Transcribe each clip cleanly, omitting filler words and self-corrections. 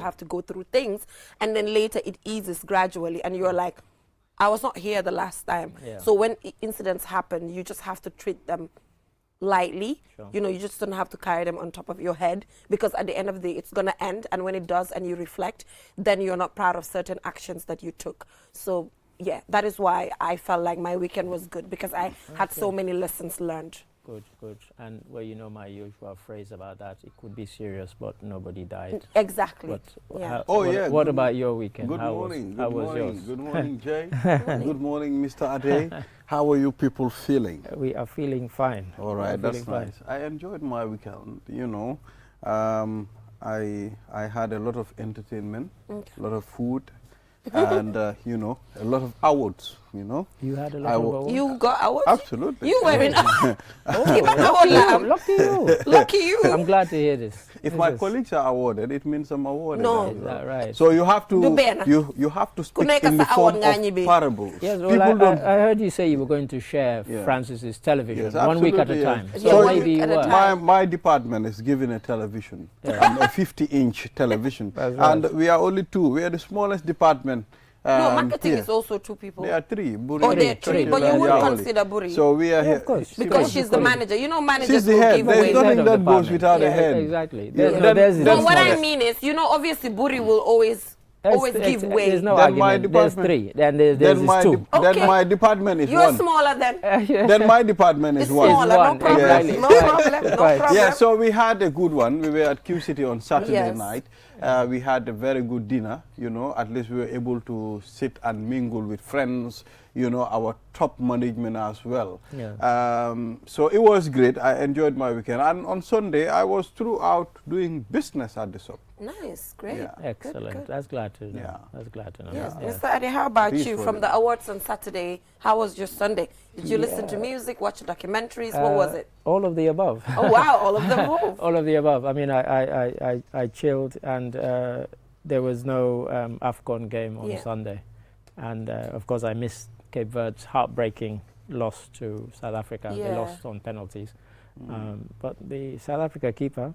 have to go through things, and then later it eases gradually, and you're like, I was not here the last time. Yeah. So when incidents happen, you just have to treat them lightly. Sure. You know, you just don't have to carry them on top of your head, because at the end of the day, it's going to end. And when it does and you reflect, then you're not proud of certain actions that you took. So, yeah, that is why I felt like my weekend was good, because I had so many lessons learned. Good, good. And well, you know my usual phrase about that. It could be serious, but nobody died. Exactly. But Yeah. what about your weekend? Good How morning. how Good was morning. yours? Good morning, Jay. Good morning, Mr. Ade. How are you people feeling? We are feeling fine. All We are right, that's feeling fine. nice. I enjoyed my weekend. You know, I had a lot of entertainment, a lot of food, and you know, a lot of awards. You know, You had a lot of awards? You got awards? absolutely. You were in Oh, lucky you. Lucky you. I'm glad to hear this. If This my is- colleagues are awarded, it means I'm awarded. No. as Is well. that right? So you have to Dubena. you have to speak Kuneka in the sa form award nga nyi of be. parables. Yes, well, People don't. I heard you say you were going to share Yeah. Francis's television Yes, 1 week at a absolutely, yes. time. Yeah, So 1 maybe week you at a were. time. My department is given a television, a 50-inch television, That's right. and we are only two. We are the smallest department. No, marketing here. is also 2 people. There are 3. Buri, Oh, there are three, 3, but you yeah, would yeah, consider Buri. So we are Yeah, here. of course. Because She's she's the manager. You know, managers She's the will head. give There's away. Head nothing of that department. goes without Yeah, a head. Exactly. Yeah. There's, Then- there's, then No, there's what no- I mean is, you know, obviously Buri will always give way. There's no Then my argument. There's department- 3. Then there's my two. Okay. then my department is You're 1. smaller than. Then my department is It's 1. smaller, no one, problem. exactly. No problem, no Right. problem. Yeah, so we had a good one. We were at Q City on Saturday Yes. night. We had a very good dinner, you know. At least we were able to sit and mingle with friends, you know, our top management as well. Yeah. So it was great. I enjoyed my weekend. And on Sunday, I was throughout doing business at the shop. Nice, great. Yeah. Excellent. good. That's glad to know. Yeah. That's glad to know. Yes. Yeah. Mr. Ade, how about you? Peaceful. From the awards on Saturday, how was your Sunday? Did you listen to music, watch documentaries? What was it? All of the above. Oh, wow, all of them above. All of the above. I mean, I chilled, and there was no AFCON game on Yeah. Sunday. And of course, I missed Cape Verde's heartbreaking loss to South Africa. They Yeah. lost on penalties. But the South Africa keeper,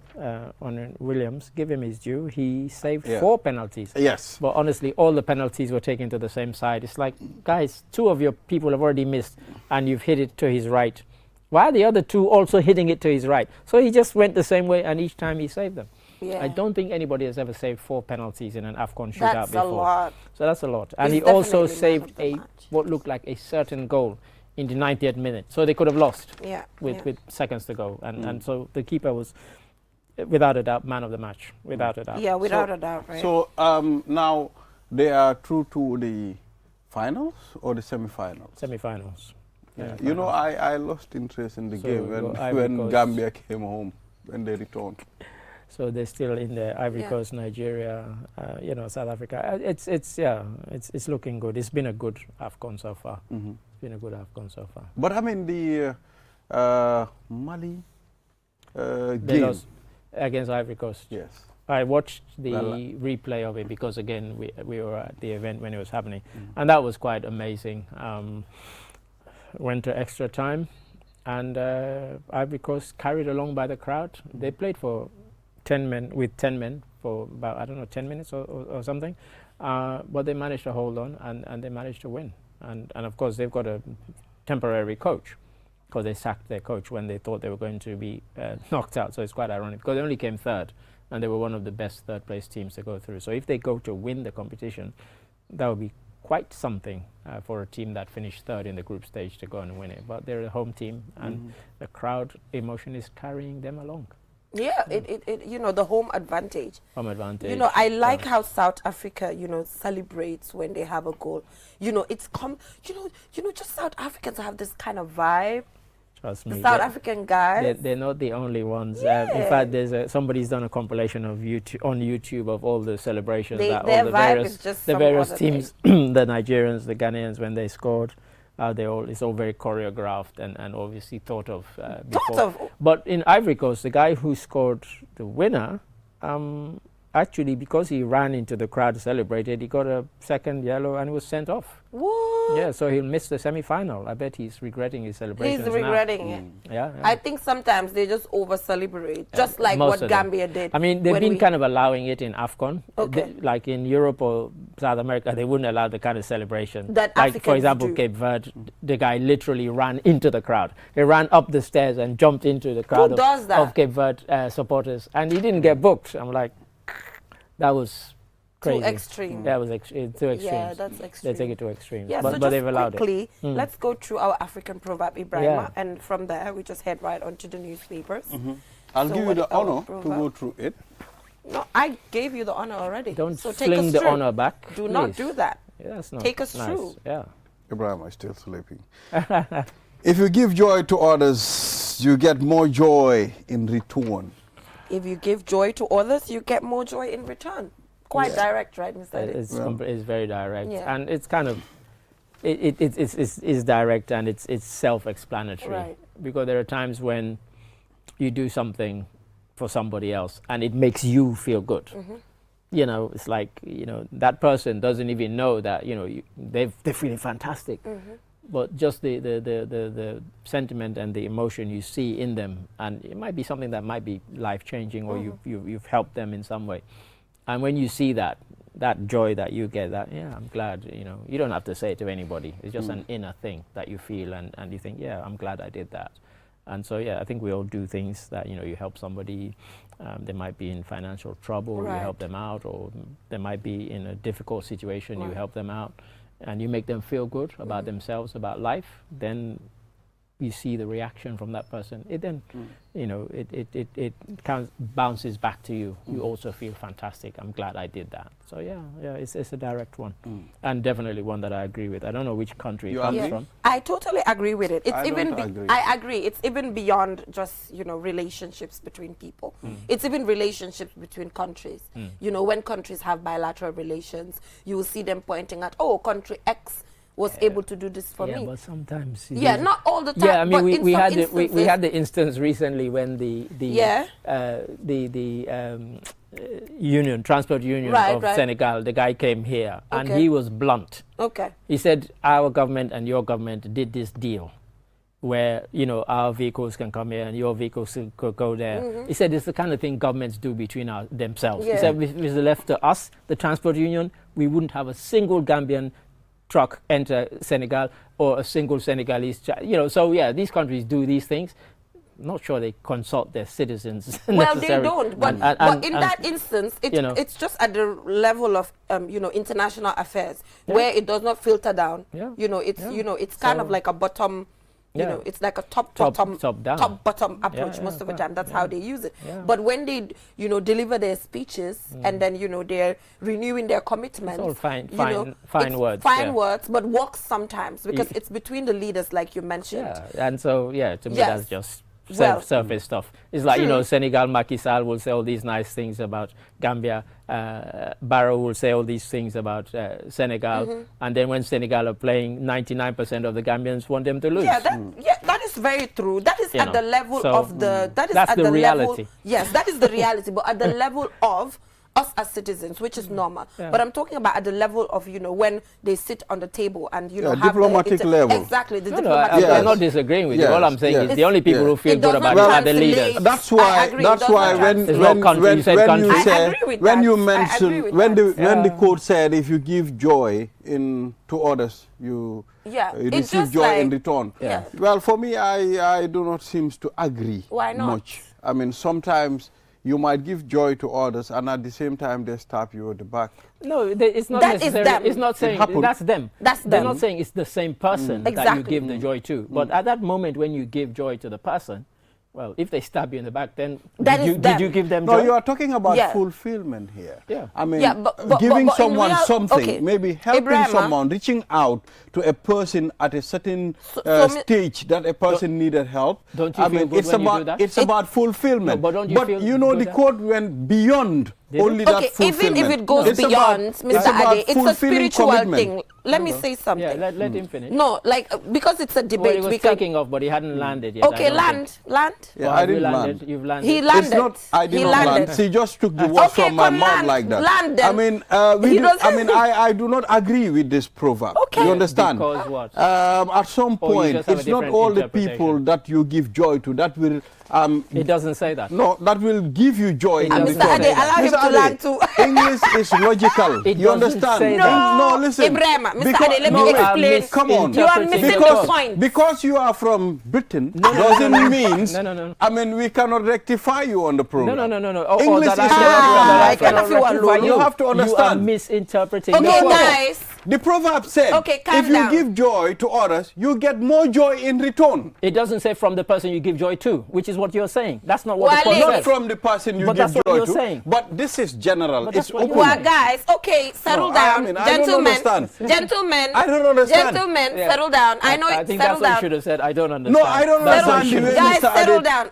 Owen Williams, give him his due. He saved Yeah. 4 penalties. Yes. But honestly, all the penalties were taken to the same side. It's like, guys, 2 of your people have already missed, and you've hit it to his right. Why are the other 2 also hitting it to his right? So he just went the same way, and each time he saved them. Yeah. I don't think anybody has ever saved 4 penalties in an AFCON shootout That's before. a lot. So that's a lot. And He's he also definitely man saved of the match. what looked like a certain goal in the 90th minute. So they could have lost Yeah. with, yeah. with seconds to go. And so the keeper was, without a doubt, man of the match. Without a doubt. Yeah, without a doubt, right? So now they are through to the finals or the semi-finals? Semi-finals. Yeah. You know, I lost interest in the So game your Ivory when Coast- Gambia came home, when they returned. So they're still in the Ivory Yeah. Coast, Nigeria, you know, South Africa. It's looking good. It's been a good AFCON so far. Mhm. It's been a good AFCON so far. But I mean, the Mali They game. lost against Ivory Coast. Yes. I watched the Well, replay of it because, again, we were at the event when it was happening. And that was quite amazing. Went to extra time, and Ivory Coast carried along by the crowd. They played for 10 men for about, I don't know, 10 minutes or something. But they managed to hold on, and they managed to win. And of course, they've got a temporary coach, because they sacked their coach when they thought they were going to be knocked out. So it's quite ironic, because they only came 3rd, and they were one of the best 3rd place teams to go through. So if they go to win the competition, that would be quite something for a team that finished 3rd in the group stage to go and win it. But they're a home team, and the crowd emotion is carrying them along. Yeah, it you know, the home advantage. Home advantage. You know, I like how South Africa, you know, celebrates when they have a goal. You know, it's you know, just South Africans have this kind of vibe. Trust The me. South they're- African guys. They're not the only ones. In Yeah. fact, there's somebody's done a compilation of on YouTube of all the celebrations that their all the vibe various is just the some various other teams, the Nigerians, the Ghanaians, when they scored, it's all very choreographed and obviously thought of before. Thought of. But in Ivory Coast, the guy who scored the winner, actually, because he ran into the crowd, celebrated, he got a second yellow and was sent off. What? Yeah, so he'll miss the semi-final. I bet he's regretting his celebrations He's now. regretting it. Yeah, I think sometimes they just over-celebrate, just like most what of them. Gambia did. I mean, they've when been we- kind of allowing it in AFCON. Okay. Like in Europe or South America, they wouldn't allow the kind of celebration. That like, Africans for example, do. Cape Verde, the guy literally ran into the crowd. He ran up the stairs and jumped into the crowd does that? of Cape Verde supporters. And he didn't get booked. I'm like, that was crazy. Too extreme. That was too extreme. Yeah, that's They extreme. take it to extremes. Yeah, but, so but just they've allowed it. quickly, Mm. let's go through our African proverb, Ibrahima, Yeah. and from there we just head right onto the newspapers. I'll So give you what the is our honor to proverb? go through it. No, I gave you the honor already. Don't so take fling us the through. honor back. Do not please. do that. Yeah, that's not Take us nice. through. Yeah. Ibrahim is still sleeping. If you give joy to others, you get more joy in return. If you give joy to others, you get more joy in return. Quite direct, right, Mr. Ade? It's very direct, Yeah. and it's kind of it's direct and it's self-explanatory. Right. Because there are times when you do something for somebody else and it makes you feel good. Mm-hmm. You know, it's like, you know, that person doesn't even know that, you know, they're feeling fantastic. Mm-hmm. But just the sentiment and the emotion you see in them, and it might be something that might be life-changing, or you've helped them in some way. And when you see that joy that you get, that, yeah, I'm glad, you know, you don't have to say it to anybody. It's just an inner thing that you feel, and you think, yeah, I'm glad I did that. And so, yeah, I think we all do things that, you know, you help somebody, they might be in financial trouble, you help them out, or they might be in a difficult situation, you help them out, and you make them feel good about themselves, about life, then you see the reaction from that person. It then, you know, it kind of bounces back to you. You also feel fantastic. I'm glad I did that. So yeah, it's a direct one, and definitely one that I agree with. I don't know which country You it comes agree? from. I totally agree with it. It's I even don't agree. I agree. It's even beyond just, you know, relationships between people. It's even relationships between countries. You know, when countries have bilateral relations, you will see them pointing at, oh, country X was able to do this for Yeah, me. but sometimes. Yeah, not all the time. Yeah, I mean, but we in we some had we instances- had the instance recently when the union transport union of Senegal, the guy came here and he was blunt. Okay. He said, our government and your government did this deal where, you know, our vehicles can come here and your vehicles could go there. He said it's the kind of thing governments do between themselves. He said if it was left to us, the transport union, we wouldn't have a single Gambian truck enter Senegal or a single Senegalese, you know, so yeah, these countries do these things. Not sure they consult their citizens. Well, they necessarily. don't. But, And in that instance, you know, it's just at the level of, you know, international affairs where it does not filter down. Yeah. You know, it's, Yeah. you know, it's kind of So- like a bottom, you know, it's like a top bottom approach most of the time. That's how they use it. Yeah. But when they, you know, deliver their speeches and then, you know, they're renewing their commitments. It's all fine it's words. Fine yeah. words, but works sometimes because it's between the leaders, like you mentioned. Yeah, and so, yeah, to me Yes. that's just Well, surface stuff. It's like, you know, Senegal, Macky Sall will say all these nice things about Gambia, Barrow will say all these things about Senegal, and then when Senegal are playing, 99% of the Gambians want them to lose. Yeah, that is very true. That is You at know, the level so, of the. That is that's at the the reality. level. Yes, that is the reality. But at the level of us as citizens, which is normal. Yeah. But I'm talking about at the level of, you know, when they sit on the table and, you know, have diplomatic level. Exactly, the No, diplomatic I'm level. not disagreeing with you. Yes, All I'm saying yes. is the only people Yes. who feel It good does about not it are the translate. leaders. That's I why. agree, That's it does why not when translate. It's not country, you said when country. you I say agree with when that. you I agree mention with when that. when the quote said if you give joy to others you It's receive just joy in like- return. Yeah. Well, for me, I do not seem to agree. Why not? Much. I mean, sometimes you might give joy to others, and at the same time they stab you at the back. No, it's not That is necessarily. them. It's not saying happened. that's them. That's They're them. not saying it's the same person that you Exactly. give the joy to. But at that moment when you give joy to the person, well, if they stab you in the back, then That is did them. you give them No, joy? you are talking about Yeah. fulfillment here. Yeah. I mean, Yeah, but giving in someone real- something, okay. maybe helping Ibrahima. someone, reaching out to a person at a certain so mi- stage that a person needed help. Don't you I feel mean, good it's when you about do that? it's about fulfillment. No, but don't you feel you know, good the that- quote went beyond Did it? only that Okay, fulfillment. even if it goes It's beyond, about, Mr. it's about Ade, it's a fulfilling spiritual commitment. thing. let me say something. Yeah, let him finish. No, like because it's a Well, debate. he was we can, taking off, but he hadn't landed yet. okay, I don't think. land. Yeah, Or I have you didn't landed? land. You've landed. He landed. It's not, I did He not landed. land. She just took the words Okay, from my come mouth land, like that. land I then. mean, He doesn't- I mean, I do not agree with this proverb. Okay. You understand? Because what? At some Or you point, just have a it's not different all the people interpretation. that you give joy to that will It doesn't say that. no, that will give you joy in And return. Mr. Ade, allow him Mr. to Ade, land too. English is logical. It You doesn't understand? say No, No, listen. Ibrahim, Mr. Because- Ade, let no, me wait. explain. Come on. You are missing Because, the point. because you are from Britain doesn't mean. No. I mean, we cannot rectify you on the program. No. English that is I logical. I cannot feel alone. You have to You are understand. misinterpreting. Okay, the guys. The proverb said, Okay, calm if you down. give joy to others, you get more joy in return. It doesn't say from the person you give joy to, which is what you're saying. That's not what Wale. the point Not says. from the person you But give that's what joy you're to, saying. but this is general. But It's that's what you're open. Well, guys, okay, settle No, down. I mean, I don't Gentlemen, understand. gentlemen. I don't understand. Gentlemen, Yeah. settle down. I know I it. think Settle that's what you down. should have said. I don't understand. No, I don't That's what understand you the should way have Guys, Mr. settle Ade- down.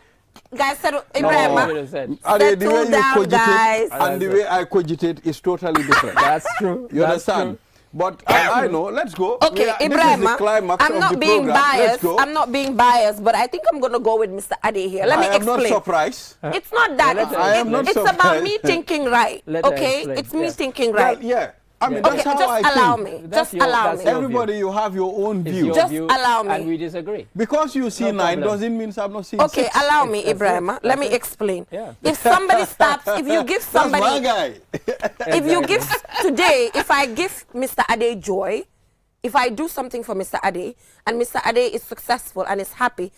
Guys, settle. said. Ibrahim, You should have said. Ade, the way settle you down, cogitate guys. and the way I cogitate is totally different. That's true. You That's understand? true. But I know. Let's go. Okay, This is Ibrahim, the climax I'm of not the being program. Let's biased. go. I'm not being biased, but I think I'm going to go with Mr. Ade here. Let me I am explain. not surprised. It's not that. let her It's, I am not it's about surprised. me thinking right. Let her Okay? explain. It's me Yeah. thinking Well, right. yeah. I mean, Okay, that's how just I allow think. me. That's Just your- allow that's me. your- Everybody, you have your own It's view. your Just view, allow me. And we disagree. Because you see No 9 problem. doesn't mean I'm not seeing Okay, 6. allow me, That's Ibrahim. it. Let me That's it. explain. Yeah. If somebody stops, if you give That's my somebody, guy. if you give today, if I give Mr. Ade joy, if I do something for Mr. Ade and Mr. Ade is successful and is happy,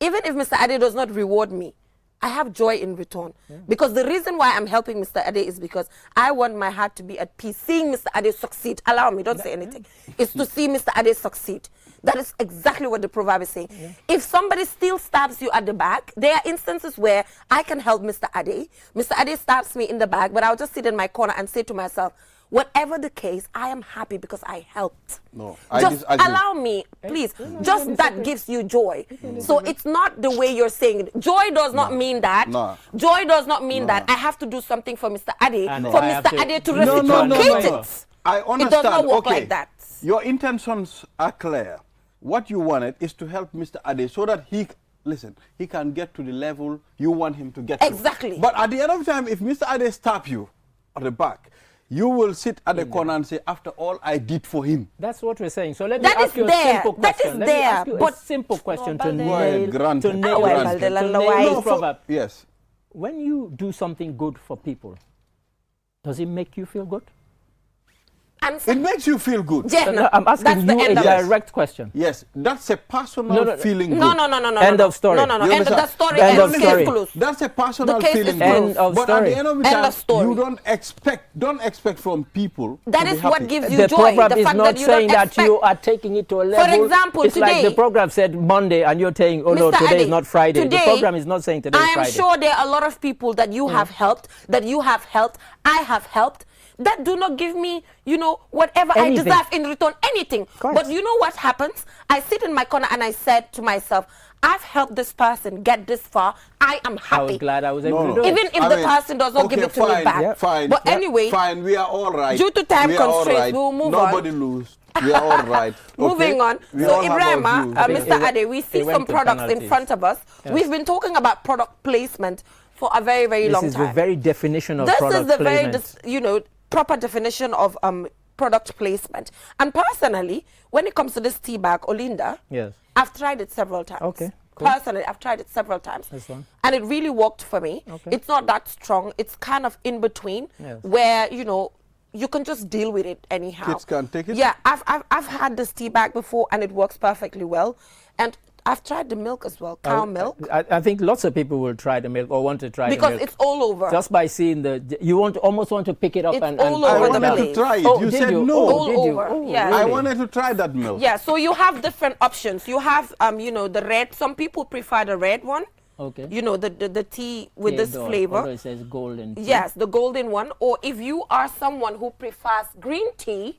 even if Mr. Ade does not reward me, I have joy in return. Because the reason why I'm helping Mr. Ade is because I want my heart to be at peace. Seeing Mr. Ade succeed, allow me, don't say anything. It's to see Mr. Ade succeed. That is exactly what the proverb is saying. If somebody still stabs you at the back, there are instances where I can help Mr. Ade. Mr. Ade stabs me in the back, but I'll just sit in my corner and say to myself, whatever the case, I am happy because I helped. No, I just disagree. allow me, please. Just that gives you joy. So it's not the way you're saying it. Joy does not mean that. No. Joy does not mean that I have to do something for Mr. Ade, And for I have Mr. to- Ade to No, reciprocate no. it. I understand. It does not work okay. like that. Your intentions are clear. What you wanted is to help Mr. Ade so that he can get to the level you want him to get Exactly. to. But at the end of the time, if Mr. Ade stab you at the back, you will sit at the corner and say, after all I did for him. That's what we're saying. So let That me is ask you a there. simple That question. is Let me there, ask you a but- simple question to Balde. nail, Well, granted, to nail, well, granted. to Balde, nail why? this No, proverb. yes. When you do something good for people, does it make you feel good? Answer. It makes you feel good. Yeah, no, I'm that's asking the you a end of it. direct question. Yes, that's a personal No, no, feeling No, good. no. End of story. No, no. You End of the understand? story. End End of story. Case closed. That's a personal The case is feeling closed. good. End of But story. at the end of the End time, of story. you don't expect from people That to be is what happy. gives you The joy. proverb The is fact not that you saying don't that expect. you are taking it to a level. example, it's like the today- program said Monday and you're saying, oh no, Mr. today is Ade, not Friday. today, The program is not saying today is I am Friday. sure there are a lot of people that you have helped, I have helped, that do not give me, whatever Anything. I deserve in return, anything. Correct. But you know what happens? I sit in my corner and I said to myself, I've helped this person get this far. I am I happy. was glad I was able No, to do no. it. Even if I the mean, person does not give okay, it to me fine, back. yeah, fine. But anyway, Fine, we are all right. due to time We are all constraints, right. we'll move on. Nobody lose. We are all right. Moving Okay? on. We So all have our Ibrahima, views. Mr. Ade, we see it went some to products in penalties. front of us. Yes. We've been talking about product placement for a very, very This long is time. the very definition of This product is the placement. very, proper definition of product placement. And personally, when it comes to this tea bag, Olinda, Yes. I've tried it several times. Okay, cool. Personally, I've tried it several times. That's fine. And it really worked for me. Okay. It's not that strong. It's kind of in between Yes. where, you can just deal with it anyhow. Kids can take it? Yeah, I've had this tea bag before and it works perfectly well. And I've tried the milk as well, cow milk, I think lots of people will try the milk or want to try the because milk. it's all over. Just by seeing you almost want to pick it up It's and all and over I the wanted place. to try it. Oh, You did said you? no. All did you? over, Oh, yeah. I really? wanted to try that milk. Yeah, so you have different options. You have, the red. Some people prefer the red one. Okay. The tea with this Although flavor. it says golden tea. Yes, the golden one. Or if you are someone who prefers green tea,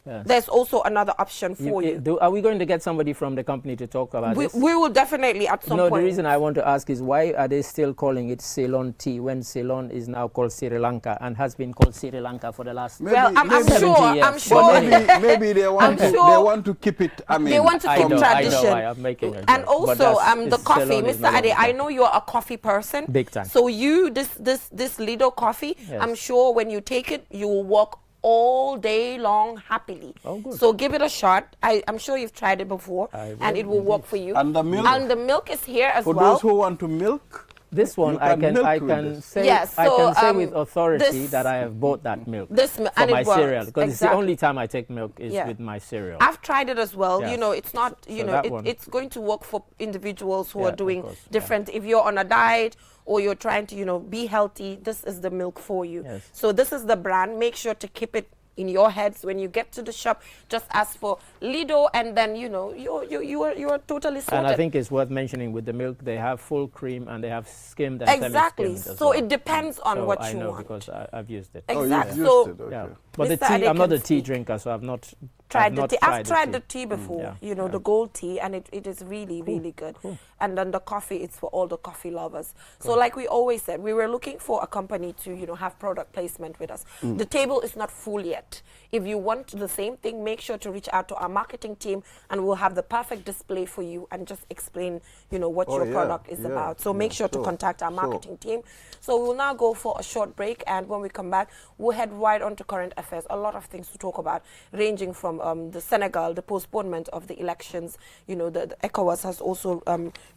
Yes. there's also another option for you. Are we going to get somebody from the company to talk about this? We will definitely at some No, point. the reason I want to ask is why are they still calling it Ceylon tea when Ceylon is now called Sri Lanka and has been called Sri Lanka for the last Well, I'm 70 sure. years. I'm sure. Maybe they want I'm to. sure They want to keep it. I mean, they want to I keep know, tradition. I am making a And joke, but also, that's- the coffee, Ceylon is Mr. no Ade, longer. I know you're a coffee person. Big time. So you, this Lido coffee, Yes. I'm sure when you take it, you will walk all day long happily. Oh, good. So give it a shot. I'm sure you've tried it before, I and will it will work for you. And the milk? And the milk is here as for well. those who want to milk, This one You I can can milk I with can this. say Yes, I so, can say with authority this- that I have bought that milk This for and my it works. cereal because it's the Exactly. only time I take milk is Yeah. with my cereal. I've tried it as well. You Yes. know, it's not, you So know, that one- it's going to work for individuals who Yeah, are of doing course, yeah. different. If you're on a diet or you're trying to, you know, be healthy, this is the milk for you. Yes. So this is the brand. Make sure to keep it in your heads when you get to the shop. Just ask for Lido, and then you know you're totally sorted. And I think it's worth mentioning with the milk they have full cream and they have skimmed and exactly. semi-skimmed as So well. it depends on So what I you know want. because I've used it. oh, Exactly. you've So- used it. Okay. Yeah. But the Mr. tea, Ade I'm not can a tea speak. drinker, so I've not Tried the not tea. I've tried the tea Mm, before, yeah, you know, yeah. the gold tea, and it is really, really good. Cool. And then the coffee, it's for all the coffee lovers. So like we always said, we were looking for a company to, you know, have product placement with us. The table is not full yet. If you want the same thing, make sure to reach out to our marketing team, and we'll have the perfect display for you and just explain, you know, what Oh, your yeah, product is yeah, about. So make yeah, sure to sure, contact our sure. marketing team. So we'll now go for a short break, and when we come back, we'll head right on to current affairs. A lot of things to talk about, ranging from the Senegal, the postponement of the elections. You know, the ECOWAS has also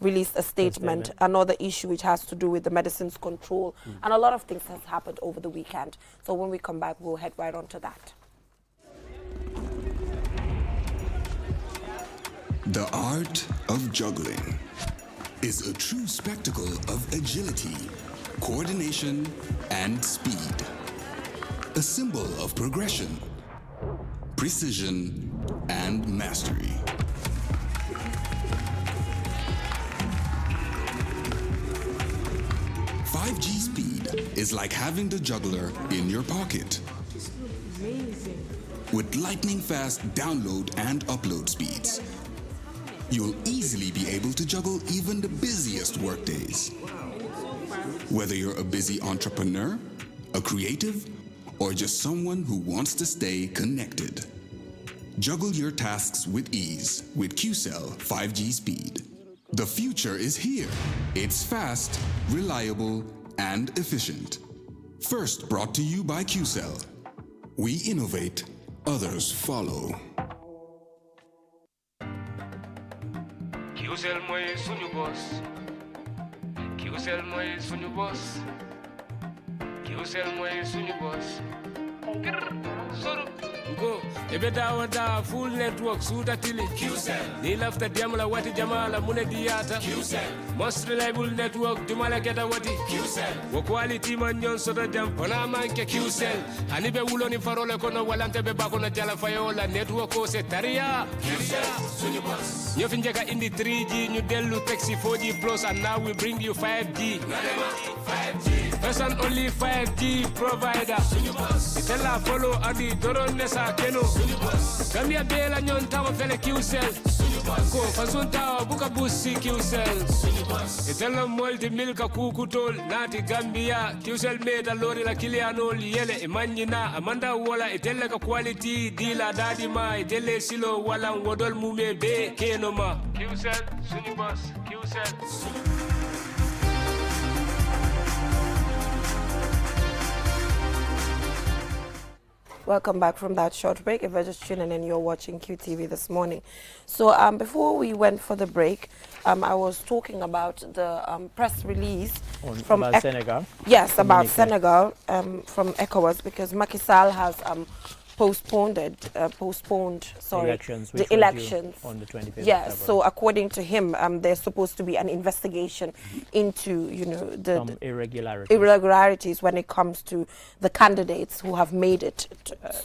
released a statement, another issue which has to do with the medicines control, and a lot of things has happened over the weekend. So when we come back, we'll head right on to that. The art of juggling is a true spectacle of agility, coordination, and speed. A symbol of progression, precision, and mastery. "5G Speed is like having the juggler in your pocket. With lightning-fast download and upload speeds, you'll easily be able to juggle even the busiest workdays. Whether you're a busy entrepreneur, a creative, or just someone who wants to stay connected. Juggle your tasks with ease with QCell 5G Speed. The future is here. It's fast, reliable, and efficient. First brought to you by QCell. We innovate, others follow. QCell mooy suñu boss. QCell mooy suñu boss. QCell mooy suñu boss. Soro. Go. Ebe dawa da full network suta tili. QCell. Ni lafta diamla wati jamala mune diata. QCell. Most reliable network dumala keta wati. QCell. Wo quality man nyon soto jam pona manke QCell. Hani be wulo ni farole kono walante be bakono jala fayola network ko se taria. QCell suñu boss. Yo finjeka indi 3G ñu delu taxi 4G plus and now we bring you 5G. 5G. First and only 5G provider. Itella follow adi doron nesa keno. Gambia bela nyon tawa fele QCell. Ko fasun tawa buka busi QCell. Itella multi milka kukutol nati Gambia. QCell meta lori la kilianol yele imanyina amanda wala itella ka quality dila dadi ma itelle silo wala wodol mume be keno ma. QCell suñu boss. QCell. Welcome back from that short break. If you're just tuning in, you're watching QTV this morning. So before we went for the break, I was talking about the press release from about Senegal. Yes, about Communique. Senegal from ECOWAS, because Macky Sall has postponed Elections, the which were due elections on the 25th of Yes, February. so according to him, there's supposed to be an investigation into, you know, Some irregularities. irregularities when it comes to the candidates who have made it.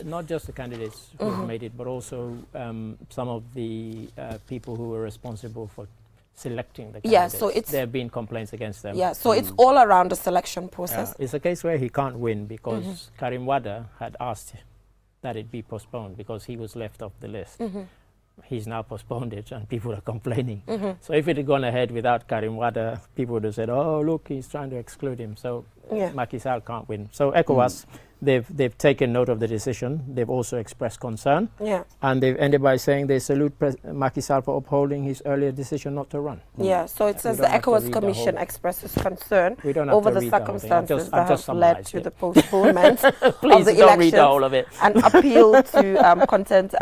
Not just the candidates who have made it, but also some of the people who were responsible for selecting the candidates. Yeah, so it's- there have been complaints against them. Yeah, so it's all around the selection process. It's a case where he can't win because Karim Wade had asked that it be postponed because he was left off the list. Mm-hmm. He's now postponed it and people are complaining. So if it had gone ahead without Karim Wade, people would have said, oh, look, he's trying to exclude him. So Yeah. Macky Sall can't win. So ECOWAS, they've taken note of the decision. They've also expressed concern. Yeah. And they've ended by saying they salute Macky Sall for upholding his earlier decision not to run. Yeah, so it says the don't have to ECOWAS read the Commission whole- expresses concern We don't have over to the read the whole thing. I've circumstances just- I've that just have led summarised to it. the postponement of Please the don't read the elections whole of it. and appeal to content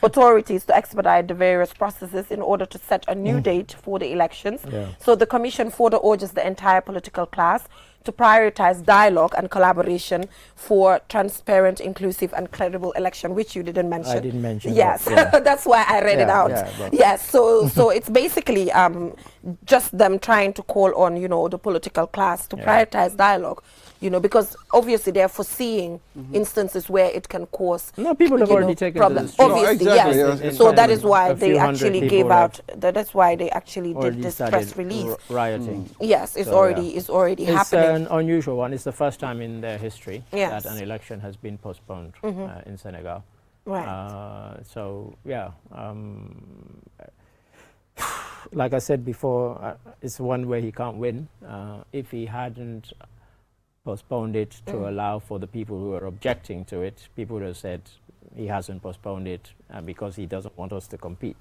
authorities to expedite the various processes in order to set a new date for the elections. Yeah. So the Commission further urges the entire political class to prioritize dialogue and collaboration for transparent, inclusive and credible election, which you didn't mention. I didn't mention Yes, that, yeah. that's why I read it Yeah, out. yeah, but- Yes, so it's basically just them trying to call on, the political class to prioritize dialogue, because obviously they're foreseeing instances where it can cause No, people have already taken to the problems. streets. Obviously, No, exactly, yes. yes. So that In is why a they few hundred actually people gave have out. That's why they actually did Already this started press release. rioting. Yes, it's So, already yeah. it's already It's happening. an unusual one. It's the first time in their history Yes. that an election has been postponed in Senegal. Right. So, yeah. Like I said before, it's one where he can't win. If he hadn't postponed it to allow for the people who are objecting to it, people would have said he hasn't postponed it because he doesn't want us to compete.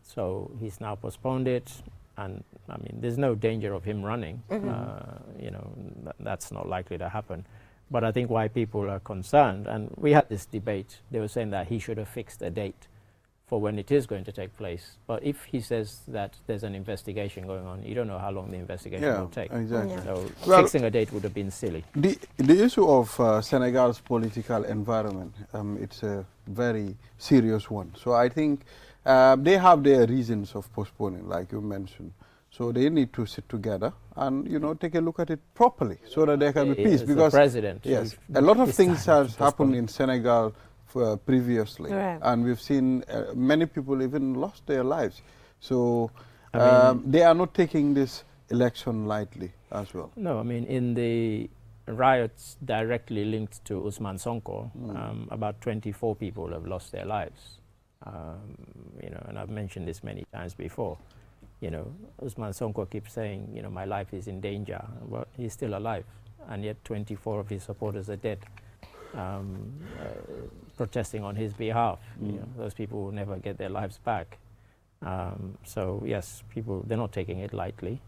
So he's now postponed it, and I mean, there's no danger of him running. That's not likely to happen. But I think why people are concerned, and we had this debate, they were saying that he should have fixed a date for when it is going to take place. But if he says that there's an investigation going on, you don't know how long the investigation will take. Exactly. Yeah. So Well- fixing a date would have been silly. The issue of Senegal's political environment, it's a very serious one. So I think they have their reasons of postponing, like you mentioned. So they need to sit together and take a look at it properly, so that there can be peace. As Because the president, yes, he a lot of decided things to has postpone happened it. in Senegal previously, Right. and we've seen many people even lost their lives. So I mean- they are not taking this election lightly as well. No, I mean, in the riots directly linked to Usman Sonko, about 24 people have lost their lives. And I've mentioned this many times before. Usman Sonko keeps saying, my life is in danger. Well, he's still alive, and yet 24 of his supporters are dead, protesting on his behalf. Those people will never get their lives back. So yes, they're not taking it lightly.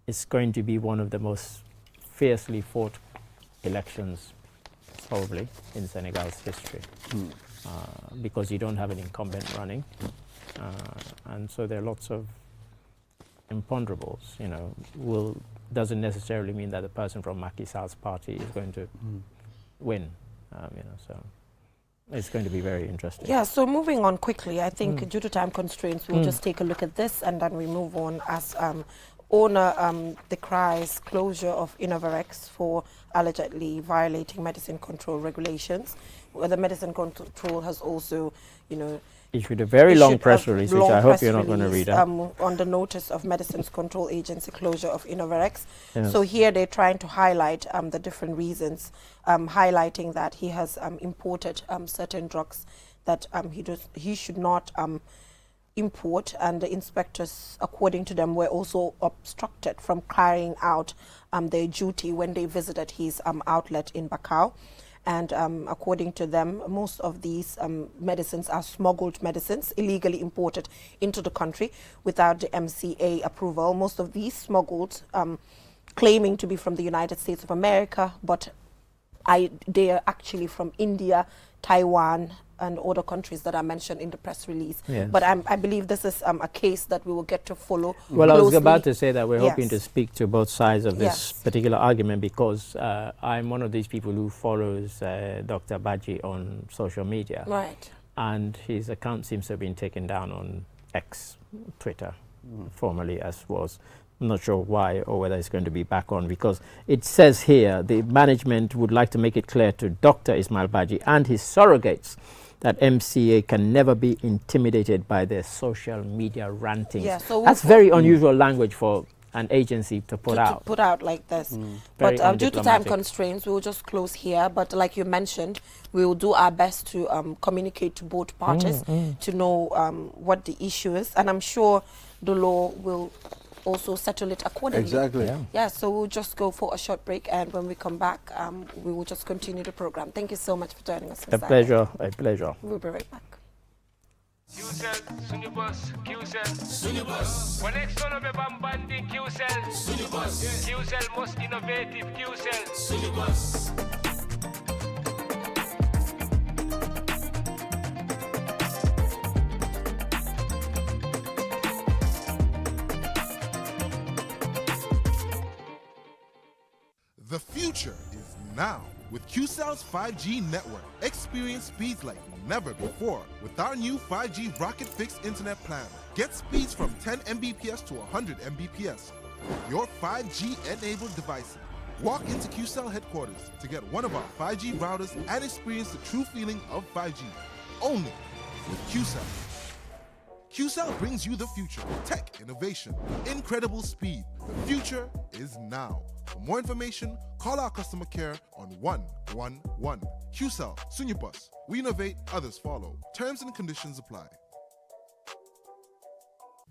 It's going to be one of the most fiercely fought elections probably in Senegal's history, because you don't have an incumbent running, and so there are lots of imponderables. Doesn't necessarily mean that the person from Macky Sall's party is going to win. So it's going to be very interesting. Yeah, so moving on quickly, I think due to time constraints, we'll just take a look at this and then we move on as owner decries closure of Innovarex for allegedly violating medicine control regulations. Well, the medicine control has also, Issued a very long issued press a release, which long I hope press you're not going to release, read out. on the notice of Medicines Control Agency closure of Innovarex. Yes. So here they're trying to highlight the different reasons, highlighting that he has imported certain drugs that he should not import, and the inspectors, according to them, were also obstructed from carrying out their duty when they visited his outlet in Bakau. And according to them, most of these medicines are smuggled medicines, illegally imported into the country without the MCA approval. Most of these smuggled, claiming to be from the United States of America, but they are actually from India, Taiwan, and other countries that are mentioned in the press release. Yes. But I believe this is a case that we will get to follow Well, I was closely. about to say that we're hoping to Yes. speak to both sides of this Yes. particular argument, because I'm one of these people who follows Dr. Baji on social media. Right. And his account seems to have been taken down on X, Twitter, formerly as was. I'm not sure why or whether it's going to be back on, because it says here the management would like to make it clear to Dr. Ismail Baji and his surrogates that MCA can never be intimidated by their social media rantings. Yeah, so that's very unusual language for an agency to put out. To put out like this. Very But due to time undiplomatic. constraints, we will just close here. But like you mentioned, we will do our best to communicate to both parties to know what the issue is. And I'm sure the law will also settle it accordingly. Exactly. Yeah, so we'll just go for a short break. And when we come back, we will just continue the program. Thank you so much for joining us. A Mr. pleasure, a pleasure. We'll be right back. QCell, Sunibus, QCell, Sunibus. When next one of a bambandi QCell, Sunibus. QCell most innovative QCell, Sunibus. The future is now. With QCell's 5G network, experience speeds like never before with our new 5G Rocket Fix Internet plan. Get speeds from 10 Mbps to 100 Mbps. Your 5G-enabled devices. Walk into QCell headquarters to get one of our 5G routers and experience the true feeling of 5G. Only with QCell. QCell brings you the future. Tech, innovation, incredible speed. The future is now. For more information, call our customer care on 111. QCell, Sunibus. We innovate, others follow. Terms and conditions apply.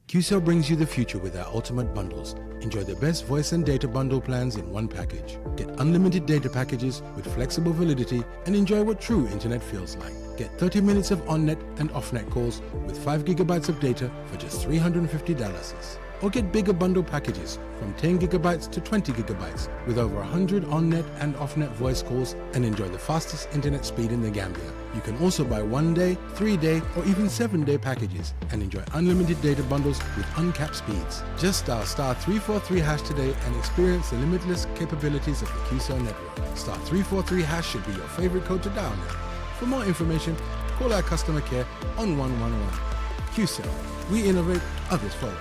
QCell brings you the future with our ultimate bundles. Enjoy the best voice and data bundle plans in one package. Get unlimited data packages with flexible validity and enjoy what true internet feels like. Get 30 minutes of on-net and off-net calls with 5 gigabytes of data for just $350. Or get bigger bundle packages from 10 gigabytes to 20 gigabytes with over 100 on-net and off-net voice calls and enjoy the fastest internet speed in the Gambia. You can also buy 1-day, 3-day or even 7-day packages and enjoy unlimited data bundles with uncapped speeds. Just dial *343# today and experience the limitless capabilities of the QCell network. *343# should be your favorite code to dial now. For more information, call our customer care on 111. QCell. We innovate, others follow.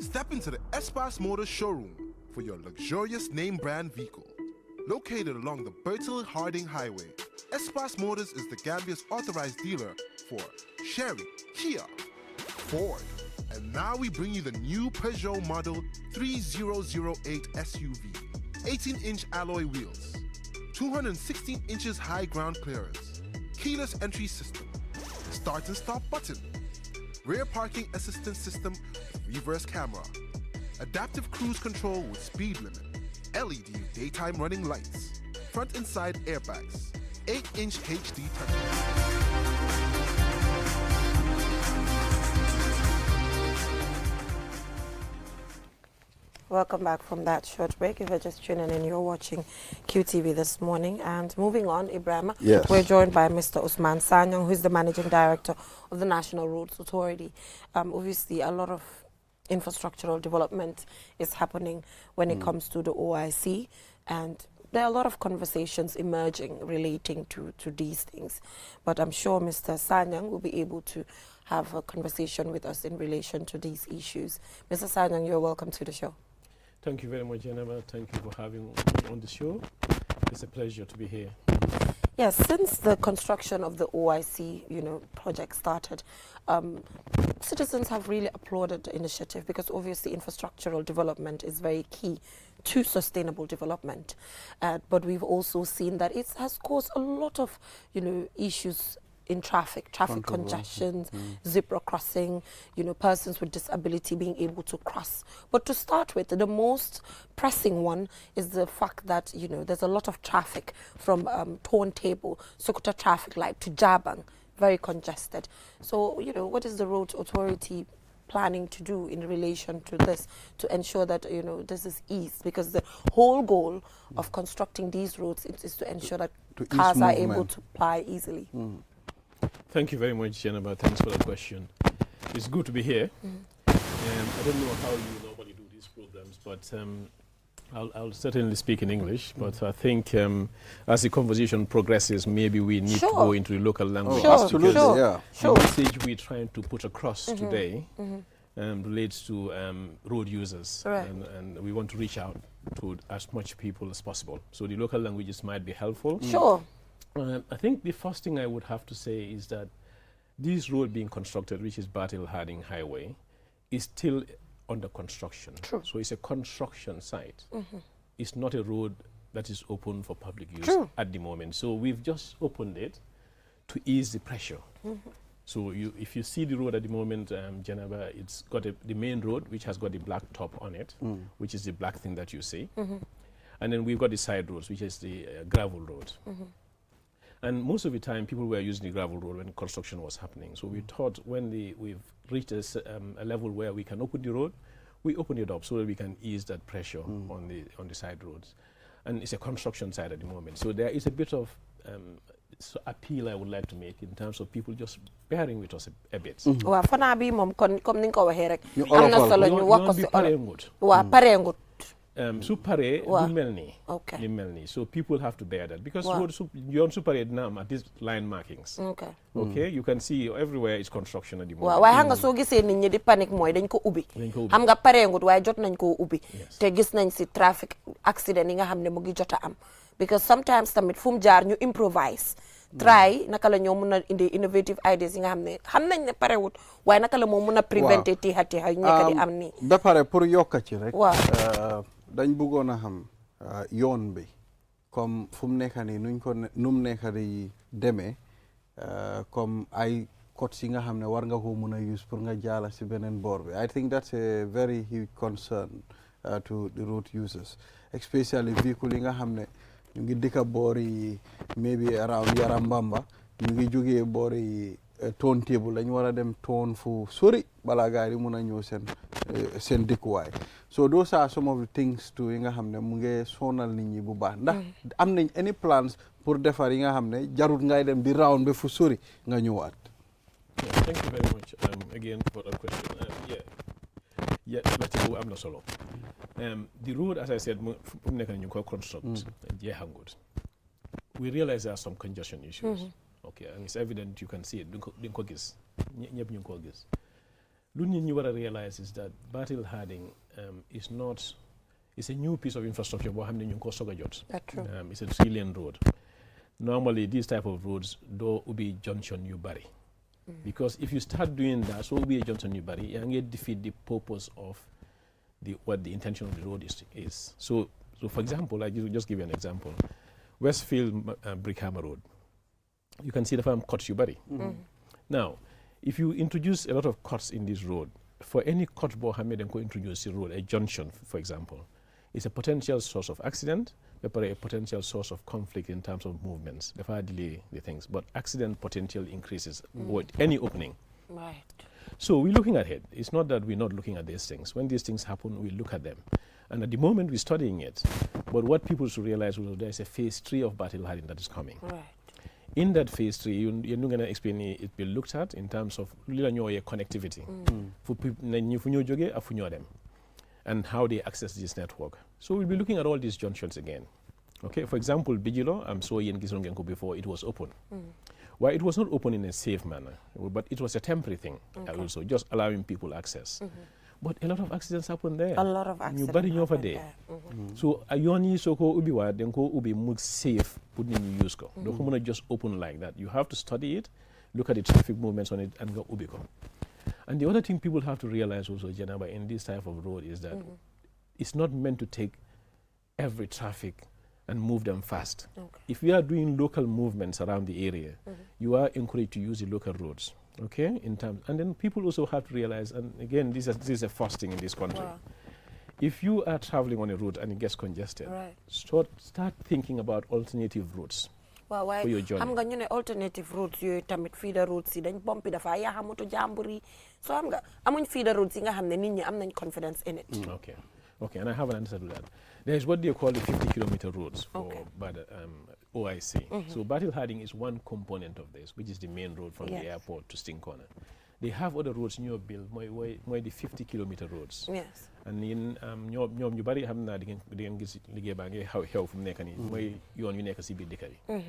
Step into the Espas Motors showroom for your luxurious name brand vehicle. Located along the Bertil Harding Highway, Espas Motors is the Gambia's authorized dealer for Chery, Kia, Ford, and now we bring you the new Peugeot model 3008 SUV. 18-inch alloy wheels, 216 inches high ground clearance, keyless entry system, start and stop button, rear parking assistance system with reverse camera, adaptive cruise control with speed limit, LED daytime running lights, front and side airbags, 8-inch HD touchscreen. Welcome back from that short break. If you're just tuning in, you're watching QTV this morning. And moving on, Ibrahim, Yes. we're joined by Mr. Usman Sanyang, who's the Managing Director of the National Roads Authority. Obviously, a lot of infrastructural development is happening when it comes to the OIC, and there are a lot of conversations emerging relating to these things. But I'm sure Mr. Sanyang will be able to have a conversation with us in relation to these issues. Mr. Sanyang, you're welcome to the show. Thank you very much, Jennifer. Thank you for having me on the show. It's a pleasure to be here. Yes, since the construction of the OIC, project started, citizens have really applauded the initiative because obviously infrastructural development is very key to sustainable development. But we've also seen that it has caused a lot of, issues in traffic congestion, zebra crossing, persons with disability being able to cross. But to start with, the most pressing one is the fact that, there's a lot of traffic from Turntable, Sokoto traffic light to Jabang, very congested. So, what is the Road Authority planning to do in relation to this to ensure that, this is eased? Because the whole goal of constructing these roads is to ensure that cars are able to ply easily. Thank you very much, Jennifer. Thanks for the question. It's good to be here. I don't know how you normally do these programs, but I'll certainly speak in English. But I think as the conversation progresses, maybe we need to go into the local language. Absolutely, yeah. The message we're trying to put across today relates to road users. And we want to reach out to as much people as possible. So the local languages might be helpful. I think the first thing I would have to say is that this road being constructed, which is Bertil Harding Highway, is still under construction. True. So it's a construction site. It's not a road that is open for public use True. at the moment. So we've just opened it to ease the pressure. So if you see the road at the moment, Geneva, it's got the main road, which has got the black top on it, which is the black thing that you see. And then we've got the side roads, which is the gravel road. And most of the time, people were using the gravel road when construction was happening. So we thought when we've reached a level where we can open the road, we open it up so that we can ease that pressure on the side roads. And it's a construction site at the moment. So there is a bit of appeal I would like to make in terms of people just bearing with us a bit. waaw fanaa bi moom kon comme ni nga ko waxee rek. ñu am na olofal solo ñu wax ko si parengut. waaw parengut. Su paree Waaw. du mel nii. Okay. Ni mel nii. So people have to bear that because Waaw. road yoon su paree dina am at these line markings. ok Okay, you can see everywhere is construction at the moment. waaw waaye xam nga soo gisee nit ñi di panique mooy dañ ko ubbi. Dañ ko ubbi. xam nga parengut waaye jot nañ koo ubbi. Yes. te gis nañ si traffic accident yi nga xam ne mu ngi jot a am. because sometimes tamit fu mu jaar ñu improvise. try naka la ñoo mun a indi innovative ideas yi nga xam nañ ne parewut waaye naka la moo mun a préventer tiixa tiixa yu nekk di am nii. ba pare pour yokka ci rek. waaw. dañ bëggoon a xam yoon bi comme fu mu nekk nii nuñ ko nu mu nekk di demee comme ay codes yi nga xam ne war nga ko mun a use pour nga jaala si beneen boor bi I think that's a very huge concern to the road users especially véhicules yi nga xam ne ñu ngi dëkka boori maybe around Yarambamba ñu ngi jógee boori toon table lañ war a dem toon fu sori balaa gaa yi mun a ñëw seen dëkkuwaay so those are some of the things too yi nga xam ne mu ngi sonal nit ñi bu baax ndax am nañ any plans pour defar yi nga xam ne jarut ngay dem di round ba fu sori nga ñëwaat. Yeah, thank you very much again for that question. Laajte boobu am na solo. The road, as I said, fu mu nekk nii ñu ko construct jeexangut. We realize there are some congestion issues. Okay, and it's evident you can see it. Di nga ko gis. Ñëpp ñu ngi ko gis. Lu nit ñi war a realize is that Bartle Harding is a new piece of infrastructure boo xam ne ñu ngi ko soog a jot. That's true. It's a 3-lane road. Normally, these type of roads doo ubbi junction yu bari. Because if you start doing that, so ubbi junction yu bari, yaa ngi defeat the purpose of what the intention of the road is. So for example, I just give you an example. Westfield Brickhammer Road. You can see the farm cuts you bari. Now, if you introduce a lot of cuts in this road, for any cut bo hamid and introduce a road, a junction, for example, is a potential source of accident, but a potential source of conflict in terms of movements. Therefore, delay the things. But accident potential increases with any opening. Right. So we're looking at it. It's not that we're not looking at these things. When these things happen, we look at them. And at the moment, we're studying it. But what people should realize is there's a phase 3 of Bartle Harding that is coming. Right. In that phase 3, you're not going to explain it be looked at in terms of connectivity. For people, and how they access this network. So we'll be looking at all these junctions again. Okay, for example, Bijilo, I'm so Yen Gizongenko before, it was open. Well, it was not open in a safe manner, but it was a temporary thing also, just allowing people access. But a lot of accidents happen there. A lot of accidents happen there. So ayoni soko ubi wa denko ubi mug safe putting in use ko. Don't just open like that. You have to study it, look at the traffic movements on it, and go ubi ko. And the other thing people have to realize also, Janaba, in this type of road is that it's not meant to take every traffic and move them fast. If we are doing local movements around the area, you are encouraged to use the local roads. Okay, and then people also have to realize, and again, this is a first thing in this country. Wow. If you are traveling on a route and it gets congested, start thinking about alternative routes. waaw waaye for your journey. xam nga ñu ne alternative routes yooyu tamit feeder routes yi dañ pompi dafa yaa moto jàmbur yi so xam nga amuñ feeder routes yi nga xam ne nit ñi am nañ confidence in it. Okay, and I have an answer to that. There is what they call the 50-kilometer roads for OIC. So Bartle Harding is one component of this, which is the main road from the airport to Sting Corner. They have other roads in your bill, more the 50-kilometer roads. Yes. And in ñoom ñu bari xam naa di ngeen gis liggéey baa ngi xew fu mu nekk nii mooy yoon yu nekk si biir dëkk yi.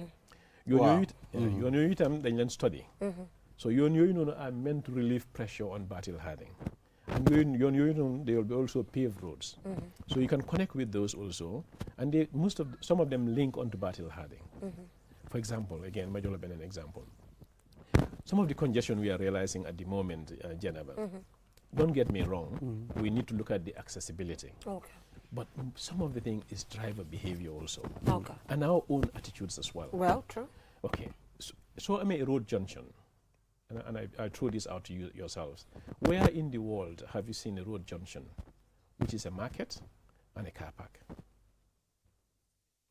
yoon yooyu itam dañ leen study. So yoon yooyu noonu are meant to relieve pressure on Bartle Harding. And yoon yooyu noonu they will be also paved roads. So you can connect with those also, and some of them link onto Bartle Harding. For example, again, Majola Ben an example. Some of the congestion we are realizing at the moment, Geneva, don't get me wrong, we need to look at the accessibility. Okay. But some of the thing is driver behavior also. Okay. And our own attitudes as well. Well, true. Okay. So I'm a road junction. And I throw this out to you yourselves. Where in the world have you seen a road junction, which is a market and a car park?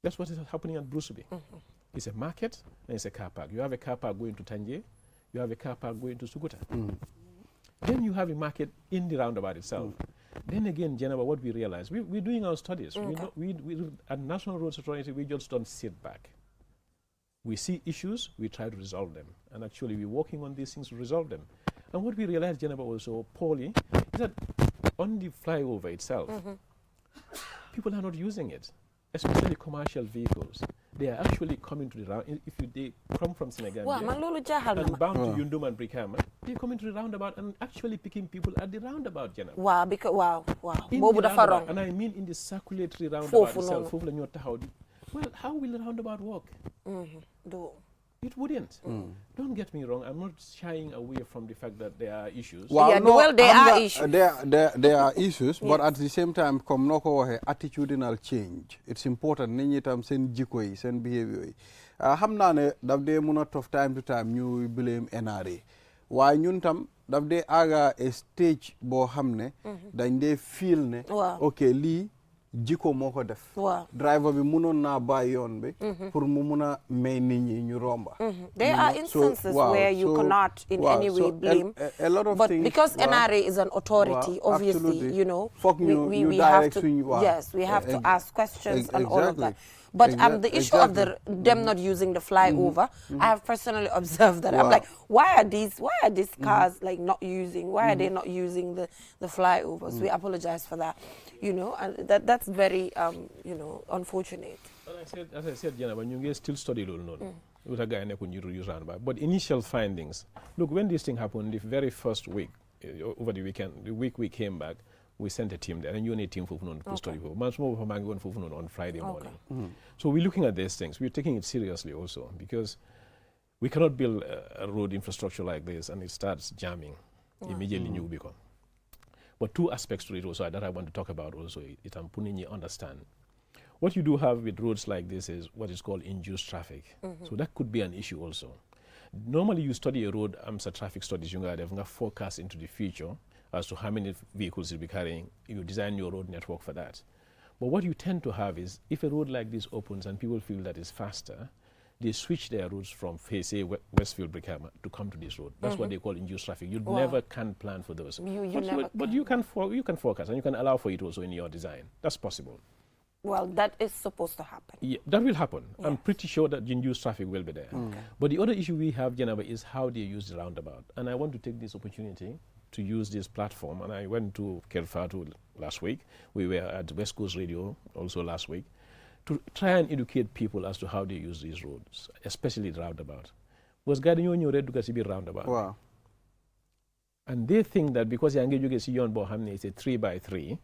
That's what is happening at Brusubi. It's a market and it's a car park. You have a car park going to Tanje. You have a car park going to Sukuta. Then you have a market in the roundabout itself. Then again, Jennifer, what we realize, we're doing our studies. We at National Roads Authority, we just don't sit back. We see issues, we try to resolve them. And actually, we're working on these things to resolve them. And what we realized, Jennifer, also, Paulie, is that on the flyover itself, people are not using it, especially commercial vehicles. They are actually coming to the round. They come from Senegal and bound to Yundum and Brikama, they're coming to the roundabout and actually picking people at the roundabout, Jennifer. Wow, because wow. In the roundabout, and I mean in the circulatory roundabout itself. Well, how will the roundabout work? It wouldn't. Don't get me wrong. I'm not shying away from the fact that there are issues. Well, there are issues. There are issues, but at the same time, come noko attitudinal change. It's important. Ninyi tam sen jiko yi, sen behavior yi. Hamna ne dabde muna of time to time ñu blame NRA. Why ñun tam dabde aga a stage bo hamne dañ de feel ne okay li jiko moko def driver bi munon na bay yoon bi pour mu muna may nit ñi ñu romba. There are instances where you cannot in any way blame, a lot of but things, because NRA is an authority, obviously, absolutely. you know, we we have to we have to ask questions and all of that. But the issue of them not using the flyover, I have personally observed that. I'm like, why are these cars like not using? Why are they not using the flyovers? We apologize for that, you know, and that's very you know, unfortunate. As I said, Jana, when you still study with a guy use roundabout. But initial findings, look, when this thing happened, the very first week over the weekend, the week we came back, we sent a team there, and you need a team for study for. Much more on Friday morning. So we're looking at these things. We're taking it seriously also, because we cannot build a road infrastructure like this and it starts jamming immediately. New become. But two aspects to it also that I want to talk about also. It I'm putting you understand. What you do have with roads like this is what is called induced traffic. So that could be an issue also. Normally, you study a road, traffic studies, you have a forecast into the future as to how many vehicles you'll be carrying. You design your road network for that. But what you tend to have is, if a road like this opens and people feel that it's faster, they switch their routes from, say, Westfield, Brikama to come to this road. That's what they call induced traffic. You never can plan for those. But you can forecast, and you can allow for it also in your design. That's possible. Well, that is supposed to happen. Yeah, that will happen. Yeah. I'm pretty sure that the induced traffic will be there. But the other issue we have, Janaba, is how they use the roundabout. And I want to take this opportunity to use this platform. And I went to Kelfatu last week. We were at West Coast Radio also last week to try and educate people as to how they use these roads, especially the roundabout. Was guiding you in your red to be roundabout. Wow. And they think that because you engage you see on Bohamne, it's a 3x3,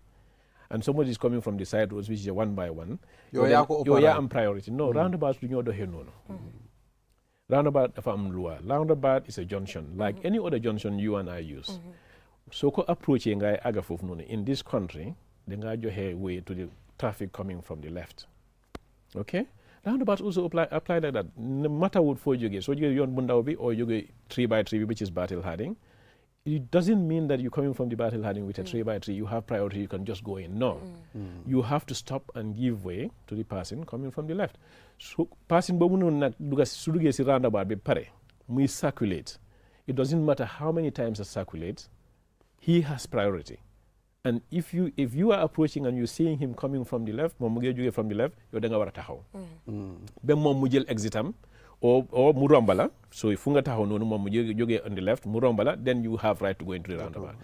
and somebody is coming from the side roads, which is a 1x1. You're on priority. No, roundabouts do not do no. Roundabout roundabout is a junction, like any other junction you and I use. So approaching in this country, then I way to the traffic coming from the left. Okay? Roundabouts also apply like that. No matter what for you get, so you get Bundaobi or you get 3x3, which is Battle Harding. It doesn't mean that you're coming from the Battle Harding with a 3x3, you have priority, you can just go in. No. You have to stop and give way to the person coming from the left. So, passing roundabout be pare, we circulate. It doesn't matter how many times it circulates, he has priority. And if you are approaching and you're seeing him coming from the left, from the left, you're going to exit him. Or Murambala, so if Fungata you get on the left, Murambala, then you have right to go into the roundabout.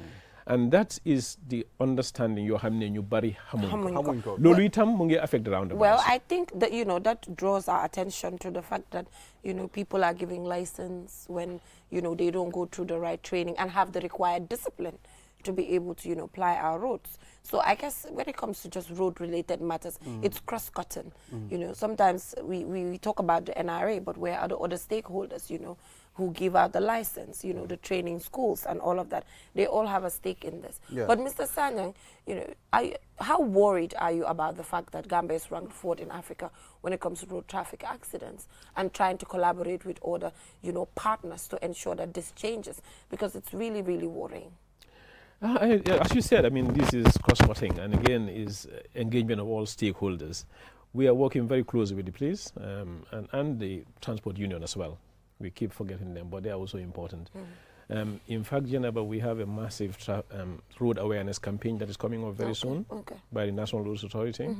And that is the understanding you have in your body. Loluitam munge affect the roundabout. Well, I think that, you know, that draws our attention to the fact that, you know, people are giving license when, you know, they don't go through the right training and have the required discipline. to be able to, ply our roads. So I guess when it comes to just road-related matters, it's cross-cutting. Sometimes we talk about the NRA, but where are the other stakeholders, who give out the license, the training schools and all of that. They all have a stake in this. Yeah. But Mr. Sanyang, how worried are you about the fact that Gambia is ranked 4th in Africa when it comes to road traffic accidents, and trying to collaborate with other, partners to ensure that this changes? Because it's really, really worrying. As you said, I mean, this is cross-cutting, and again, is engagement of all stakeholders. We are working very closely with the police and the transport union as well. We keep forgetting them, but they are also important. In fact, Jenaba, we have a massive road awareness campaign that is coming up very soon by the National Roads Authority.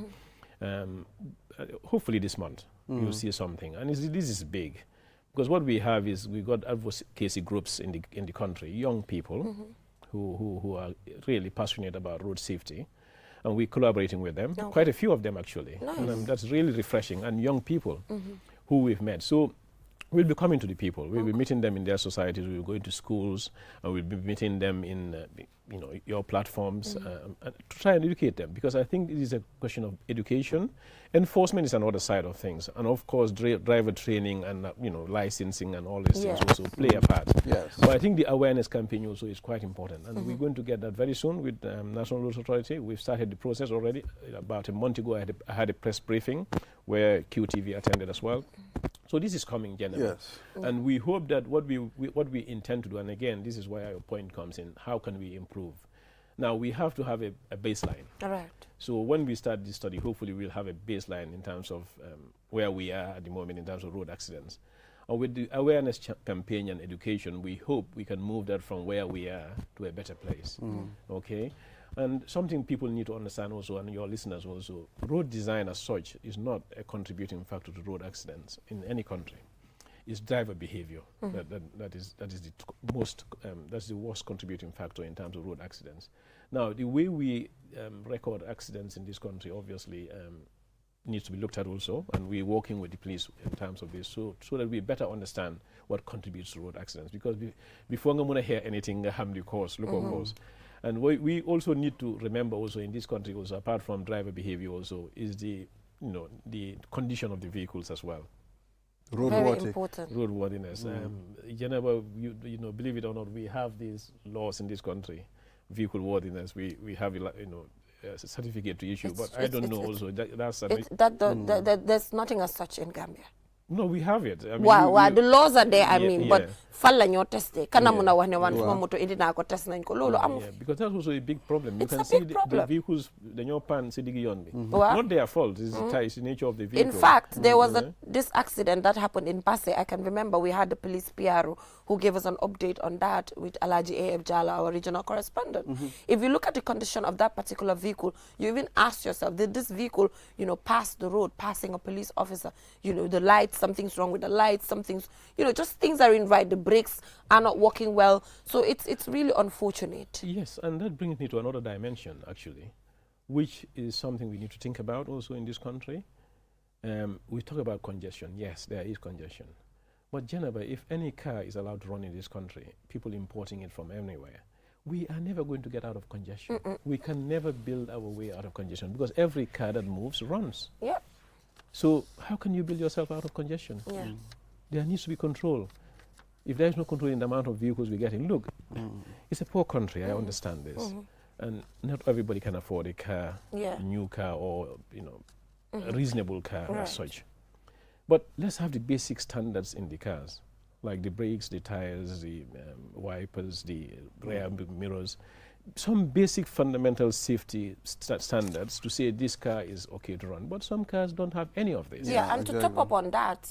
Hopefully this month, you'll see something. And this is big, because what we have is we've got advocacy groups in the country, young people who are really passionate about road safety. And we're collaborating with them, quite a few of them actually. Nice. And that's really refreshing, and young people who we've met. So we'll be coming to the people. We'll be meeting them in their societies. We'll be going to schools, and we'll be meeting them in, your platforms and to try and educate them. Because I think it is a question of education. Enforcement is another side of things, and of course, driver training and licensing and all these things also play a part. Yes. But I think the awareness campaign also is quite important, and we're going to get that very soon with National Roads Authority. We've started the process already. About a month ago, I had a press briefing where QTV attended as well. So this is coming, generally. Yes. And we hope that what we intend to do, and again, this is where your point comes in, how can we improve? Now, we have to have a baseline. All right. So when we start this study, hopefully we'll have a baseline in terms of where we are at the moment in terms of road accidents. And with the awareness campaign and education, we hope we can move that from where we are to a better place. Okay? And something people need to understand also, and your listeners also, road design as such is not a contributing factor to road accidents in any country. It's driver behavior that is the worst contributing factor in terms of road accidents. Now, the way we record accidents in this country obviously needs to be looked at also, and we're working with the police in terms of this, so that we better understand what contributes to road accidents. Because before I'm going to hear anything, harm the cause, look of course. And we also need to remember also in this country also, apart from driver behavior also, is the condition of the vehicles as well. Very important. Roadworthiness. Geneva, believe it or not, we have these laws in this country, vehicle worthiness. We have a certificate to issue, but I don't know also. There's nothing as such in Gambia. No, we have it. I mean, Wow, the laws are there, but yeah. falla nyo teste. Kana muna wahne wan moto indi na ko test na ko lolo am. Yeah, because that's also a big problem. You It's can a see big the problem. vehicles, the new pan sidigi yonbi. Wow. Not their fault. It's the nature of the vehicle. In fact, there was this accident that happened in Passe. I can remember we had the police PRO who gave us an update on that with Alaji A.F. Jala, our regional correspondent. If you look at the condition of that particular vehicle, you even ask yourself, did this vehicle, pass the road, passing a police officer? The lights, something's wrong with the lights, something's, just things are in right. The brakes are not working well. So it's really unfortunate. Yes, and that brings me to another dimension, actually, which is something we need to think about also in this country. We talk about congestion. Yes, there is congestion. But Geneva, if any car is allowed to run in this country, people importing it from anywhere, we are never going to get out of congestion. We can never build our way out of congestion because every car that moves runs. Yeah. So how can you build yourself out of congestion? Yeah. There needs to be control. If there is no control in the amount of vehicles we're getting, look, it's a poor country, I understand this. And not everybody can afford a car, Yeah. a new car or, a reasonable car Right. as such. But let's have the basic standards in the cars, like the brakes, the tires, the wipers, the rear mirrors. Some basic fundamental safety standards to say this car is okay to run. But some cars don't have any of this. Yeah, and to top up on that,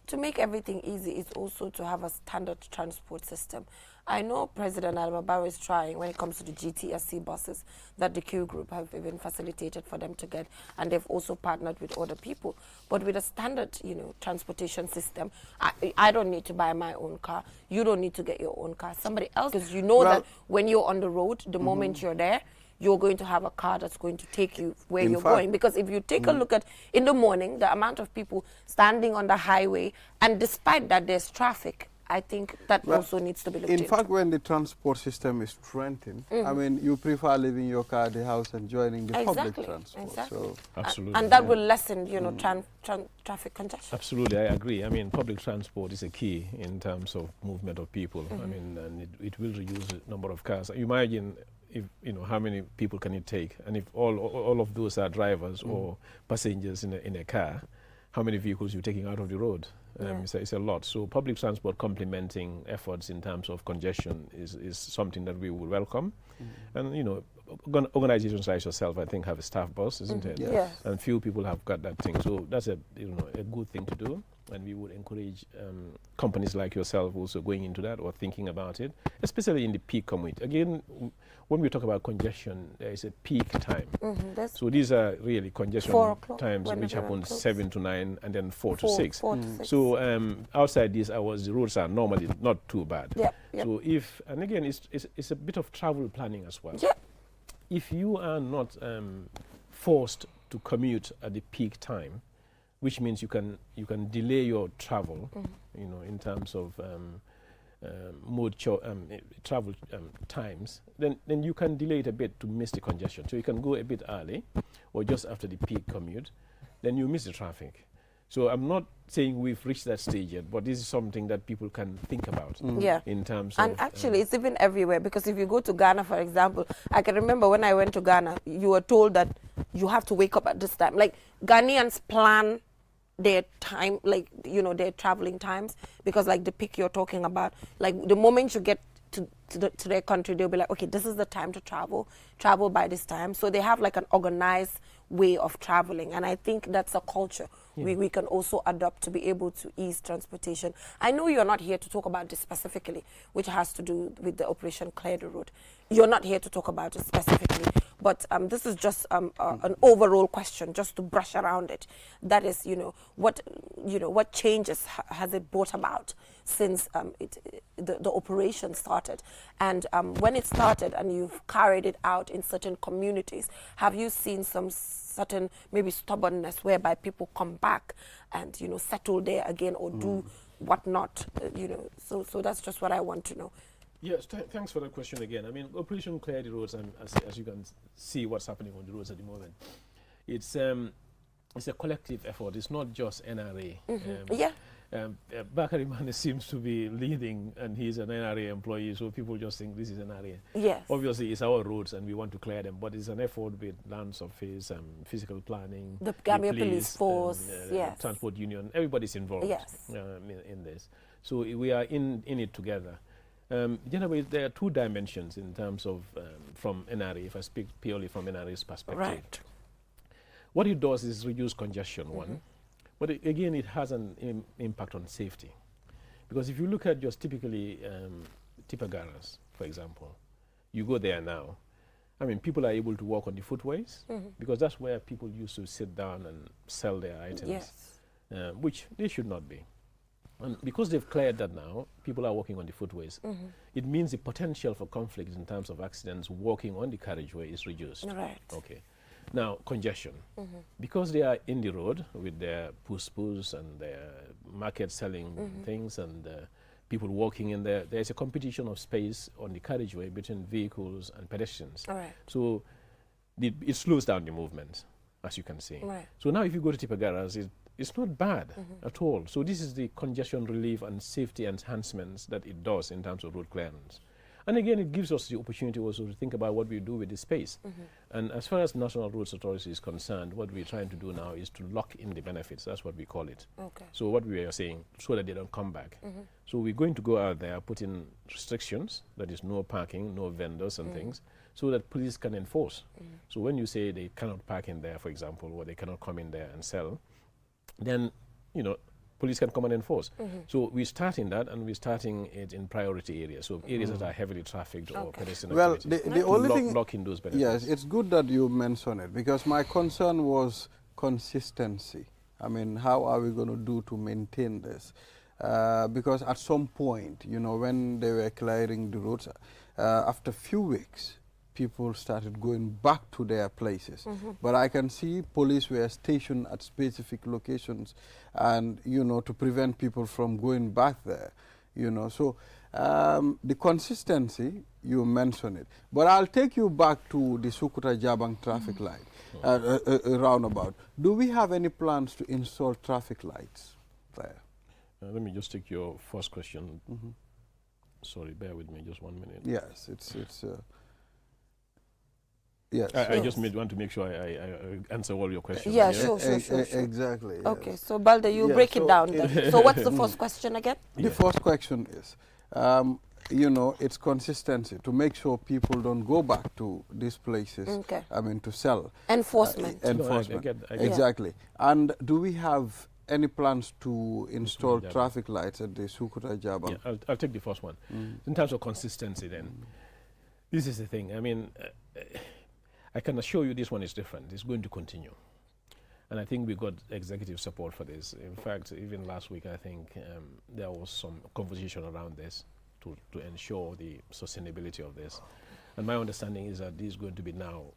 to make everything easy is also to have a standard transport system. I know President Adama Barrow is trying when it comes to the GTSC buses that the Q Group have even facilitated for them to get, and they've also partnered with other people. But with a standard, transportation system, I don't need to buy my own car. You don't need to get your own car. Somebody else, because that when you're on the road, the moment you're there, you're going to have a car that's going to take you where you're going. Because if you take a look at, in the morning, the amount of people standing on the highway, and despite that there's traffic, I think that Well, also needs to be looked In into. fact, when the transport system is strengthened, I mean, you prefer leaving your car at the house and joining the public Exactly, transport. exactly. So Absolutely. And that will lessen, you know, traffic congestion. Absolutely, I agree. I mean, public transport is a key in terms of movement of people. I mean, and it will reduce the number of cars. You imagine if, you know, how many people can it take? And if all of those are drivers or passengers in a car, how many vehicles you're taking out of the road? It's a lot. So public transport complementing efforts in terms of congestion is something that we would welcome. And, you know, organizations like yourself, I think, have a staff bus, isn't it? Yes. Yeah. And few people have got that thing. So that's a good thing to do. And we would encourage companies like yourself also going into that or thinking about it, especially in the peak commute. Again, when we talk about congestion, there is a peak time. That's So these are really congestion 4 o'clock, times which whenever happen it closes. 7 to 9 and then 4 to 6. 4 to 6. So outside these hours, the roads are normally not too bad. Yep, yep. So and again, it's a bit of travel planning as well. Yeah. If you are not forced to commute at the peak time, which means you can delay your travel, you know, in terms of travel times, then you can delay it a bit to miss the congestion. So you can go a bit early or just after the peak commute, then you miss the traffic. So I'm not saying we've reached that stage yet, but this is something that people can think about Yeah. in terms And of... actually, it's even everywhere, because if you go to Ghana, for example, I can remember when I went to Ghana, you were told that you have to wake up at this time. Like, Ghanaians plan their time, like, you know, their traveling times, because like the peak you're talking about, like the moment you get to their country, they'll be like, okay, this is the time to travel by this time. So they have like an organized way of traveling, and I think that's a culture we can also adopt to be able to ease transportation. I know you're not here to talk about this specifically, which has to do with the Operation Clear the Road. You're not here to talk about it specifically, but this is just an overall question, just to brush around it. That is, what changes has it brought about since the operation started, and when it started and you've carried it out in certain communities, have you seen some certain maybe stubbornness whereby people come back and settle there again or do whatnot? So that's just what I want to know. Yes, thanks for that question again. I mean, Operation Clear the Roads, and as you can see what's happening on the roads at the moment, it's a collective effort. It's not just NRA. Bakari Mane seems to be leading, and he's an NRA employee, so people just think this is NRA. Yes. Obviously, it's our roads, and we want to clear them, but it's an effort with land surface, physical planning, the Gambia Police Force, yes, transport union. Everybody's involved. Yes. In this. So we are in it together. Generally, there are two dimensions in terms of from NRA, if I speak purely from NRA's perspective. Right. What it does is reduce congestion, one. But again, it has an impact on safety. Because if you look at just typically Tipagaras, for example, you go there now, I mean, people are able to walk on the footways, because that's where people used to sit down and sell their items, Yes. Which they should not be. And because they've cleared that now, people are walking on the footways. It means the potential for conflicts in terms of accidents walking on the carriageway is reduced. Right. Okay. Now, congestion. Because they are in the road with their pus and their market selling things and people walking in there, there's a competition of space on the carriageway between vehicles and pedestrians. All right. So it slows down the movement, as you can see. Right. So now if you go to Tipagaras, it's not bad at all. So this is the congestion relief and safety enhancements that it does in terms of road clearance. And again, it gives us the opportunity also to think about what we do with the space. And as far as National Roads Authority is concerned, what we're trying to do now is to lock in the benefits. That's what we call it. Okay. So what we are saying, so that they don't come back. So we're going to go out there, put in restrictions, that is no parking, no vendors and things, so that police can enforce. So when you say they cannot park in there, for example, or they cannot come in there and sell, then, police can come and enforce. So we're starting that, and we're starting it in priority areas, so areas that are heavily trafficked or pedestrian Well, activities. the only thing, lock in those benefits. yes, it's good that you mention it, because my concern was consistency. I mean, how are we going to do to maintain this? Because at some point, when they were clearing the roads, after a few weeks, people started going back to their places. But I can see police were stationed at specific locations, and to prevent people from going back there. you know. So the consistency, you mentioned it. But I'll take you back to the Sukuta Jabang traffic light, roundabout. Do we have any plans to install traffic lights there? Let me just take your first question. Sorry, bear with me just 1 minute. Yes, yes. I just want to make sure I answer all your questions. Yeah, sure. Exactly. Okay, so Balde, you Yeah, break it so down then. So what's the first question again? The first question is, you know, it's consistency to make sure people don't go back to these places, Okay. I mean, to sell. Enforcement. Enforcement. I get Exactly. And do we have any plans to install Jabang. traffic lights at the Sukuta Jabang? Yeah, I'll take the first one. In terms of consistency then, this is the thing. I mean, I can assure you this one is different. It's going to continue. And I think we got executive support for this. In fact, even last week, I think there was some conversation around this to ensure the sustainability of this. And my understanding is that this is going to be now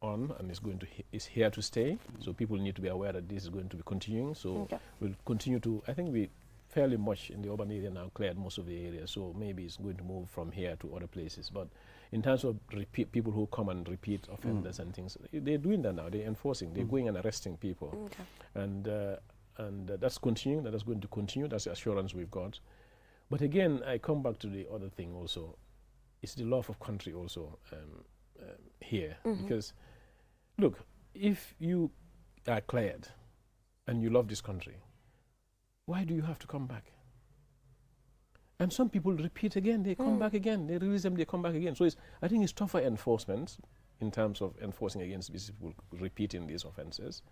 on and is here to stay. So people need to be aware that this is going to be continuing. So we'll continue to, I think we fairly much in the urban area now cleared most of the area. So maybe it's going to move from here to other places. But in terms of people who come and repeat offenders and things, they're doing that now. They're enforcing. They're going and arresting people. And that's continuing. That is going to continue. That's the assurance we've got. But again, I come back to the other thing also. It's the love of country also here. Because, look, if you are cleared and you love this country, why do you have to come back? And some people repeat again, they come back again, they release them, they come back again. So I think it's tougher enforcement in terms of enforcing against these people repeating these offenses,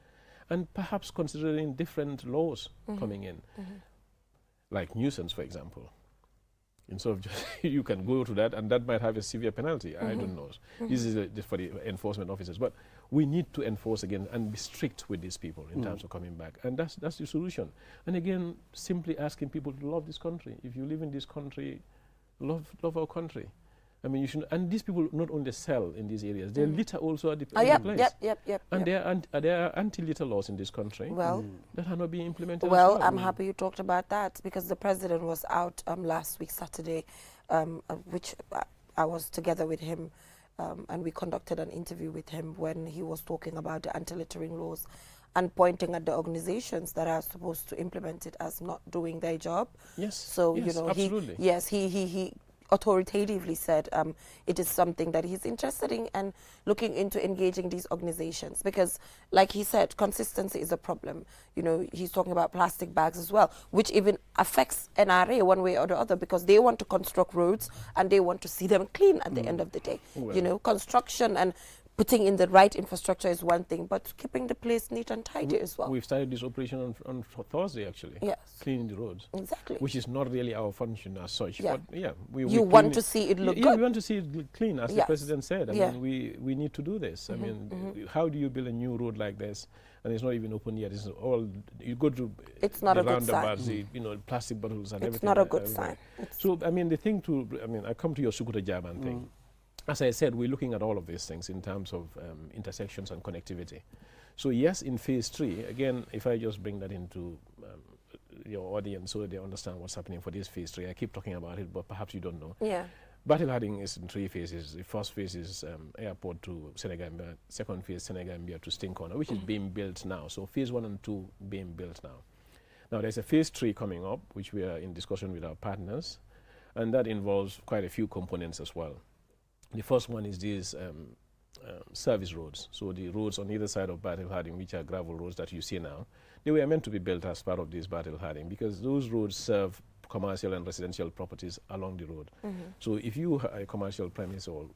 and perhaps considering different laws coming in, like nuisance, for example. Instead of just, you can go to that, and that might have a severe penalty. I don't know. This is for the enforcement officers. But we need to enforce again and be strict with these people in terms of coming back. And that's the solution. And again, simply asking people to love this country. If you live in this country, love our country. I mean, you should. And these people not only sell in these areas, they litter also at the place. Yep. And there are anti-litter laws in this country that are not being implemented. Well, I'm happy you talked about that, because the president was out last week, Saturday, which I was together with him, and we conducted an interview with him when he was talking about the anti-littering laws and pointing at the organizations that are supposed to implement it as not doing their job. Yes. So, yes, you know, absolutely. he authoritatively said it is something that he's interested in and looking into engaging these organizations, because like he said, consistency is a problem. You know, he's talking about plastic bags as well, which even affects NRA one way or the other, because they want to construct roads and they want to see them clean at the end of the day. Well. You know, construction and putting in the right infrastructure is one thing, but keeping the place neat and tidy as well. We've started this operation on Thursday, actually. Yes. Cleaning the roads. Exactly. Which is not really our function as such. Yeah. But yeah, we You clean want to see it look yeah, good. we want to see it clean, as the Yes. president said. I Yeah. mean, we need to do this. I mean, how do you build a new road like this? And it's not even open yet. It's all, you go to It's not the a good sign. roundabouts, the, you know, plastic bottles and It's everything. not a good everywhere. sign. So, I mean, I come to your Sukuta Jabang thing. As I said, we're looking at all of these things in terms of intersections and connectivity. So yes, in phase 3, again, if I just bring that into your audience so that they understand what's happening for this phase 3, I keep talking about it, but perhaps you don't know. Yeah. Battle Harding is in 3 phases. The first phase is airport to Senegambia. Second phase, Senegambia to Sting Corner, which is being built now. So phase 1 and 2 being built now. Now there's a phase 3 coming up, which we are in discussion with our partners, and that involves quite a few components as well. The first one is these service roads. So the roads on either side of Battle Harding, which are gravel roads that you see now, they were meant to be built as part of this Battle Harding, because those roads serve commercial and residential properties along the road. So if you have a commercial premise or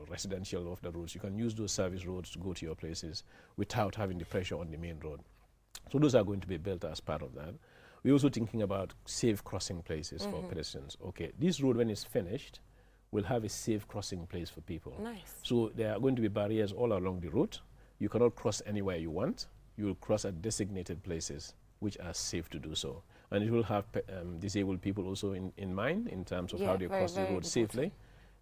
residential of the roads, you can use those service roads to go to your places without having the pressure on the main road. So those are going to be built as part of that. We're also thinking about safe crossing places for pedestrians. Okay, this road, when it's finished, will have a safe crossing place for people. Nice. So there are going to be barriers all along the route. You cannot cross anywhere you want. You will cross at designated places which are safe to do so. And it will have disabled people also in mind in terms of how they cross the road safely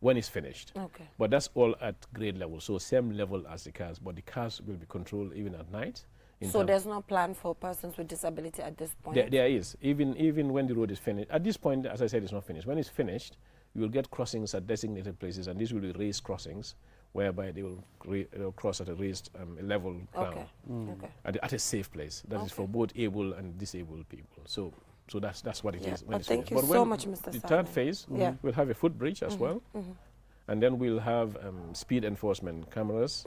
when it's finished. Okay. But that's all at grade level, so same level as the cars, but the cars will be controlled even at night. So there's no plan for persons with disability at this point? There is. Even when the road is finished. At this point, as I said, it's not finished. When it's finished, you will get crossings at designated places, and these will be raised crossings, whereby they will cross at a raised level ground. Okay. At a safe place. That is for both able and disabled people. So that's what it is. When But it's thank finished. you But so when much, Mr. the Sane. third phase, Yeah. we'll have a footbridge as well, and then we'll have speed enforcement cameras.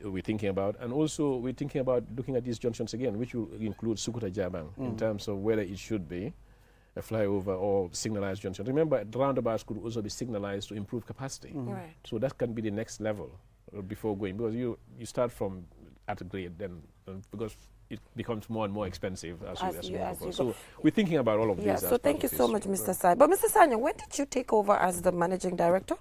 We're thinking about, and also we're thinking about looking at these junctions again, which will include Sukuta Jabang in terms of whether it should be a flyover or signalized junction. Remember, roundabouts could also be signalized to improve capacity. Right. So that can be the next level before going, because you start from at a grade, then because it becomes more and more expensive as you you go. go. So we're thinking about all of Yeah, these. so thank you so much, Mr. Sanya. But Mr. Sanya, when did you take over as the managing director?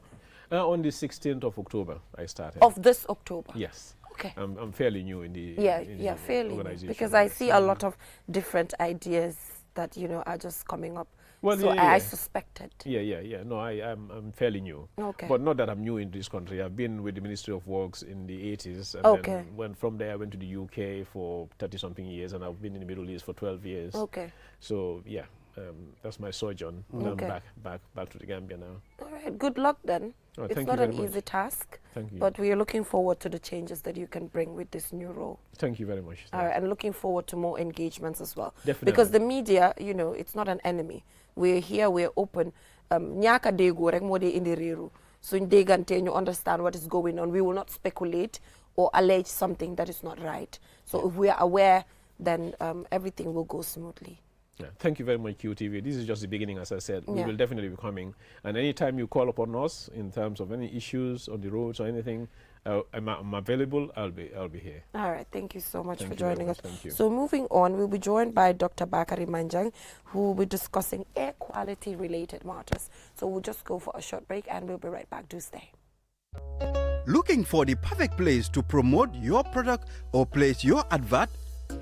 On the 16th of October, I started. Of this October? Yes. Okay. I'm fairly new in the Fairly new, organization. because I see a lot of different ideas that are just coming up. Well, so yeah. I suspected. Yeah. No, I'm fairly new. Okay. But not that I'm new in this country. I've been with the Ministry of Works in the 80s. And Okay. then from there, I went to the UK for 30-something years, and I've been in the Middle East for 12 years. Okay. So, yeah, that's my sojourn. And Okay. I'm back to the Gambia now. All right. Good luck then. Oh, It's thank not you an very much. easy task, Thank you. but we are looking forward to the changes that you can bring with this new role. Thank you very much. All right, and looking forward to more engagements as well. Definitely. Because the media, it's not an enemy. We're here, we're open. Nyaka dego rek mode in the riru. So in degante, you understand what is going on. We will not speculate or allege something that is not right. So if we are aware, then everything will go smoothly. Yeah. Thank you very much, QTV. This is just the beginning, as I said. We Yeah. will definitely be coming. And anytime you call upon us in terms of any issues on the roads or anything, I'm available. I'll be here. All right, thank you so much Thank for you very joining much. us. Thank you. So moving on, we'll be joined by Dr. Bakari Manjang, who will be discussing air quality related matters. So we'll just go for a short break and we'll be right back. Do stay. Looking for the perfect place to promote your product or place your advert?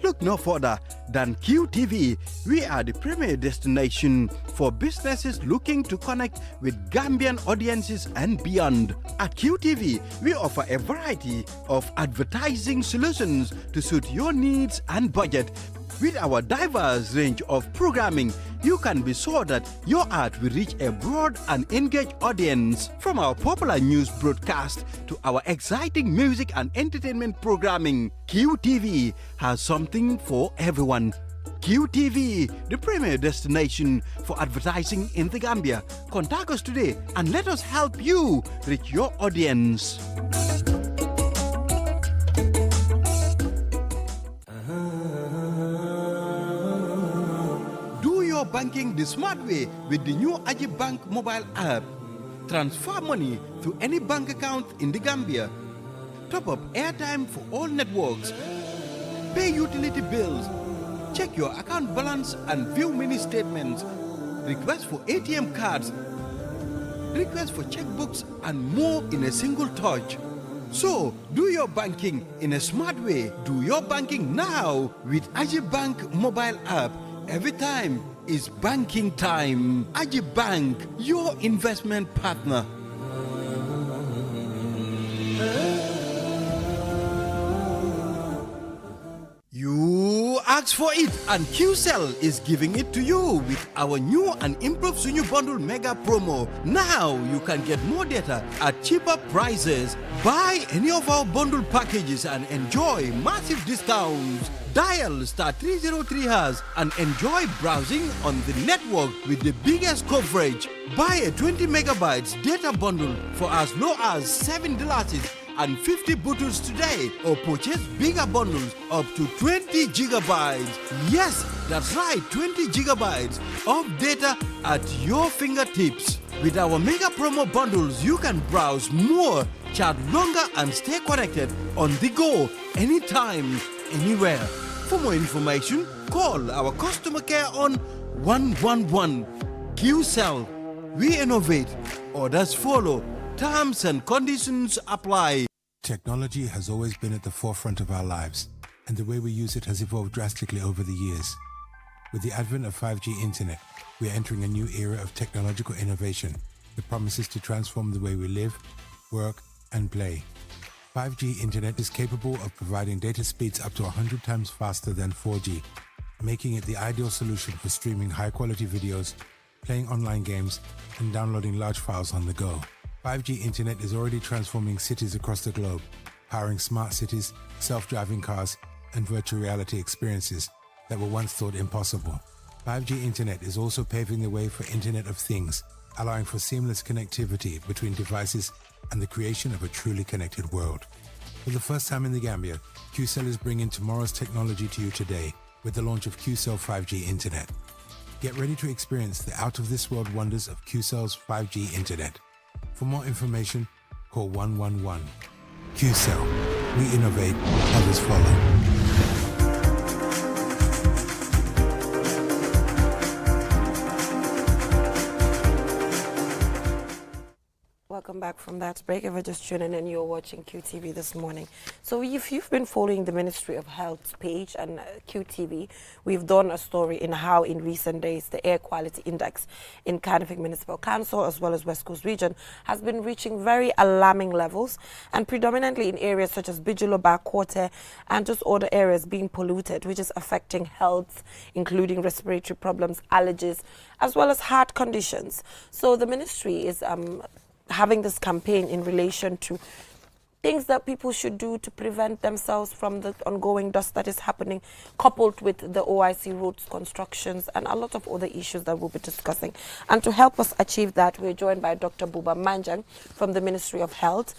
Look no further than QTV. We are the premier destination for businesses looking to connect with Gambian audiences and beyond. At QTV, we offer a variety of advertising solutions to suit your needs and budget. With our diverse range of programming, you can be sure that your ad will reach a broad and engaged audience. From our popular news broadcast to our exciting music and entertainment programming, QTV has something for everyone. QTV, the premier destination for advertising in the Gambia. Contact us today and let us help you reach your audience. Your banking the smart way with the new Ajib Bank mobile app. Transfer money to any bank account in the Gambia. Top up airtime for all networks. Pay utility bills. Check your account balance and view mini statements. Request for ATM cards. Request for checkbooks and more in a single touch. So, do your banking in a smart way. Do your banking now with Ajib Bank mobile app. Every time is banking time. Ajib Bank, your investment partner. You asked for it, and QCell is giving it to you with our new and improved Sunyu Bundle Mega Promo. Now you can get more data at cheaper prices. Buy any of our bundle packages and enjoy massive discounts. Dial *303# and enjoy browsing on the network with the biggest coverage. Buy a 20 megabytes data bundle for as low as $7 and 50 bottles today, or purchase bigger bundles up to 20 gigabytes. Yes, that's right, 20 gigabytes of data at your fingertips. With our mega promo bundles, you can browse more, chat longer, and stay connected on the go, anytime, anywhere. For more information, call our customer care on 111. QCell, we innovate, others follow. Terms and conditions apply. Technology has always been at the forefront of our lives, and the way we use it has evolved drastically over the years. With the advent of 5G internet, we are entering a new era of technological innovation that promises to transform the way we live, work, and play. 5G internet is capable of providing data speeds up to 100 times faster than 4G, making it the ideal solution for streaming high-quality videos, playing online games, and downloading large files on the go. 5G internet is already transforming cities across the globe, powering smart cities, self-driving cars, and virtual reality experiences that were once thought impossible. 5G internet is also paving the way for Internet of Things, allowing for seamless connectivity between devices and the creation of a truly connected world. For the first time in the Gambia, QCell is bringing tomorrow's technology to you today with the launch of QCell 5G Internet. Get ready to experience the out-of-this-world wonders of QCell's 5G Internet. For more information, call 111. QCell. We innovate, others follow. Welcome back from that break. If you're just tuning in, you're watching QTV this morning. So if you've been following the Ministry of Health's page and QTV, we've done a story in how in recent days the air quality index in Cardiff Municipal Council as well as West Coast Region has been reaching very alarming levels, and predominantly in areas such as Bigelow, Quarter and just other areas being polluted, which is affecting health, including respiratory problems, allergies, as well as heart conditions. So the ministry is having this campaign in relation to things that people should do to prevent themselves from the ongoing dust that is happening, coupled with the OIC roads constructions and a lot of other issues that we'll be discussing. And to help us achieve that, we're joined by Dr. Buba Manjang from the Ministry of Health.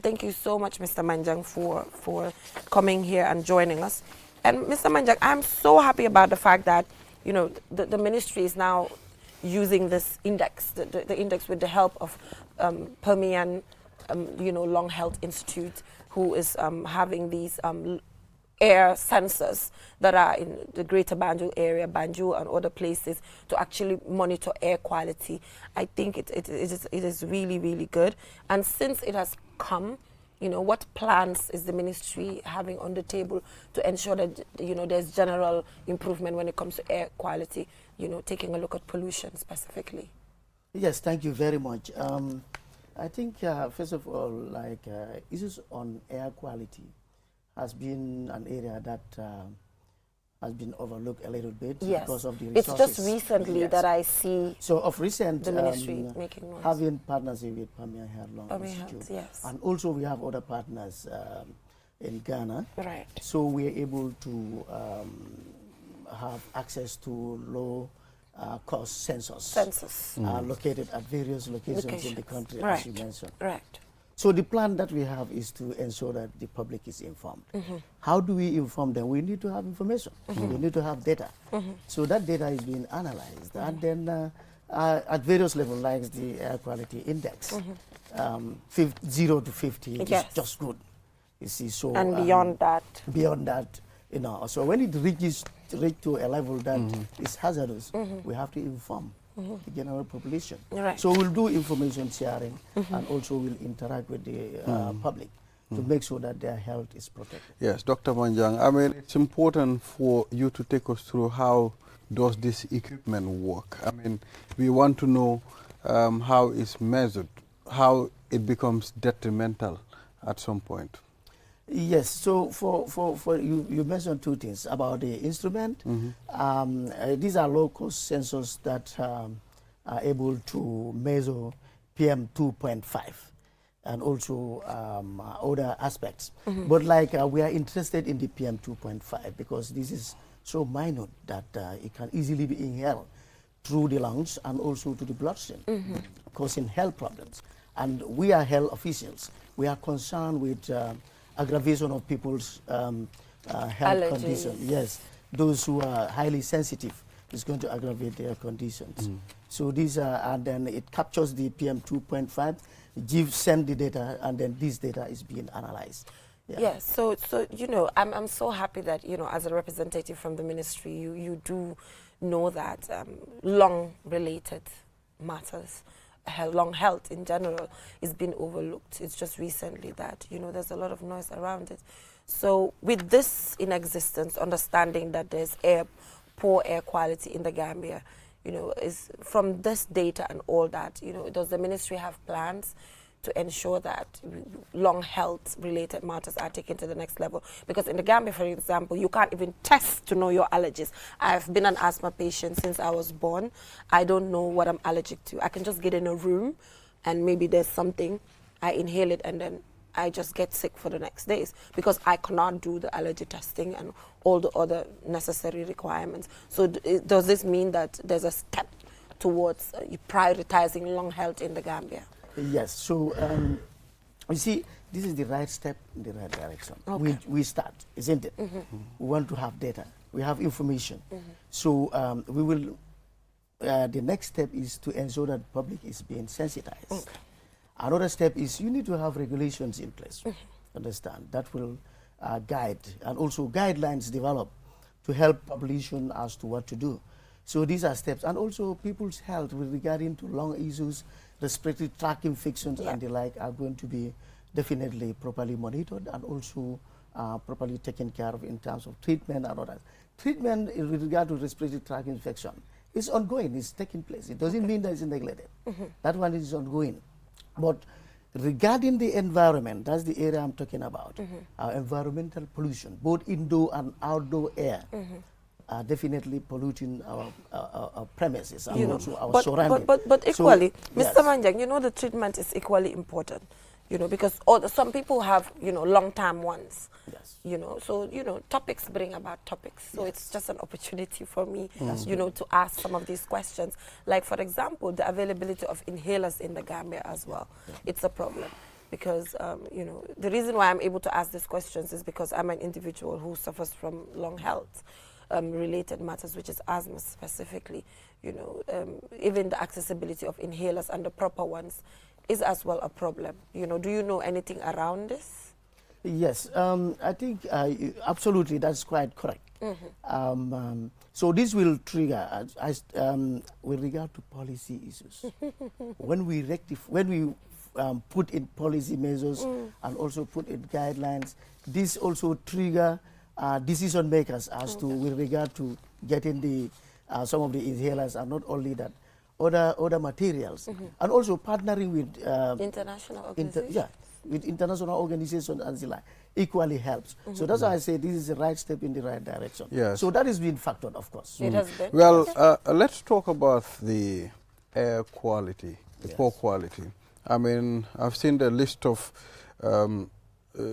Thank you so much, Mr. Manjang, for coming here and joining us. And Mr. Manjang, I'm so happy about the fact that, you know, the ministry is now using this index, the index with the help of Permian, Long Health Institute, who is having these air sensors that are in the greater Banjul area, Banjul and other places, to actually monitor air quality. I think it is really, really good. And since it has come, what plans is the ministry having on the table to ensure that, there's general improvement when it comes to air quality, taking a look at pollution specifically? Yes, thank you very much. I think, first of all, issues on air quality has been an area that has been overlooked a little bit because of the resources. It's just recently that I see. So of recent, the ministry making noise. Having partnership with Permian Health Institute. Yes. And also we have other partners in Ghana. Right. So we're able to have access to low cost sensors located at various locations in the country, as you mentioned. Right. So the plan that we have is to ensure that the public is informed. How do we inform them? We need to have information. We need to have data. So that data is being analyzed. And then at various levels, like the air quality index, 0 to 50 is just good. You see, so and beyond that. Beyond that, so when it reaches to a level that is hazardous, we have to inform the general population. Right. So we'll do information sharing and also we'll interact with the public to make sure that their health is protected. Yes, Dr. Manjang, I mean, it's important for you to take us through how does this equipment work. I mean, we want to know how it's measured, how it becomes detrimental at some point. Yes, so for you mentioned two things about the instrument. These are low-cost sensors that are able to measure PM 2.5 and also other aspects. But we are interested in the PM 2.5 because this is so minute that it can easily be inhaled through the lungs and also to the bloodstream, causing health problems. And we are health officials. We are concerned with aggravation of people's health condition. Yes, those who are highly sensitive is going to aggravate their conditions. So these are, and then it captures the PM 2.5, send the data, and then this data is being analyzed. Yes, so I'm so happy that, as a representative from the ministry, you do know that lung-related matters, lung health in general, is being overlooked. It's just recently that, there's a lot of noise around it. So with this in existence, understanding that there's poor air quality in the Gambia, is from this data and all that, does the ministry have plans to ensure that lung health related matters are taken to the next level. Because in the Gambia, for example, you can't even test to know your allergies. I've been an asthma patient since I was born. I don't know what I'm allergic to. I can just get in a room and maybe there's something, I inhale it, and then I just get sick for the next days because I cannot do the allergy testing and all the other necessary requirements. So does this mean that there's a step towards prioritizing lung health in the Gambia? Yes. So you see, this is the right step in the right direction. Okay. We start, isn't it? We want to have data. We have information. So we will. The next step is to ensure that the public is being sensitized. Okay. Another step is you need to have regulations in place. Understand? That will guide, and also guidelines develop to help population as to what to do. So these are steps, and also people's health with regarding to lung issues, respiratory tract infections and the like are going to be definitely properly monitored and also properly taken care of in terms of treatment and others. Treatment with regard to respiratory tract infection is ongoing, it's taking place. It doesn't mean that it's neglected. That one is ongoing. But regarding the environment, that's the area I'm talking about. Environmental pollution, both indoor and outdoor air, are definitely polluting our premises and also our surroundings. But equally, So, Mr. Manjang, you know, the treatment is equally important, you know, because some people have, you know, long-term ones. Yes. You know, so, you know, topics bring about topics. So it's just an opportunity for me, you know, to ask some of these questions. Like, for example, the availability of inhalers in the Gambia as well. It's a problem because, you know, the reason why I'm able to ask these questions is because I'm an individual who suffers from lung health related matters, which is asthma specifically. You know, even the accessibility of inhalers and the proper ones is as well a problem. You know, do you know anything around this? Yes, I think absolutely that's quite correct. So this will trigger, with regard to policy issues, when we put in policy measures and also put in guidelines, this also trigger decision makers as to with regard to getting the some of the inhalers, and not only that, other materials, and also partnering with international organizations. With international organizations and the like, equally helps. So that's why I say this is the right step in the right direction. Yes. So that is being factored, of course. It has been. Well, let's talk about the air quality, the poor quality. I mean, I've seen the list of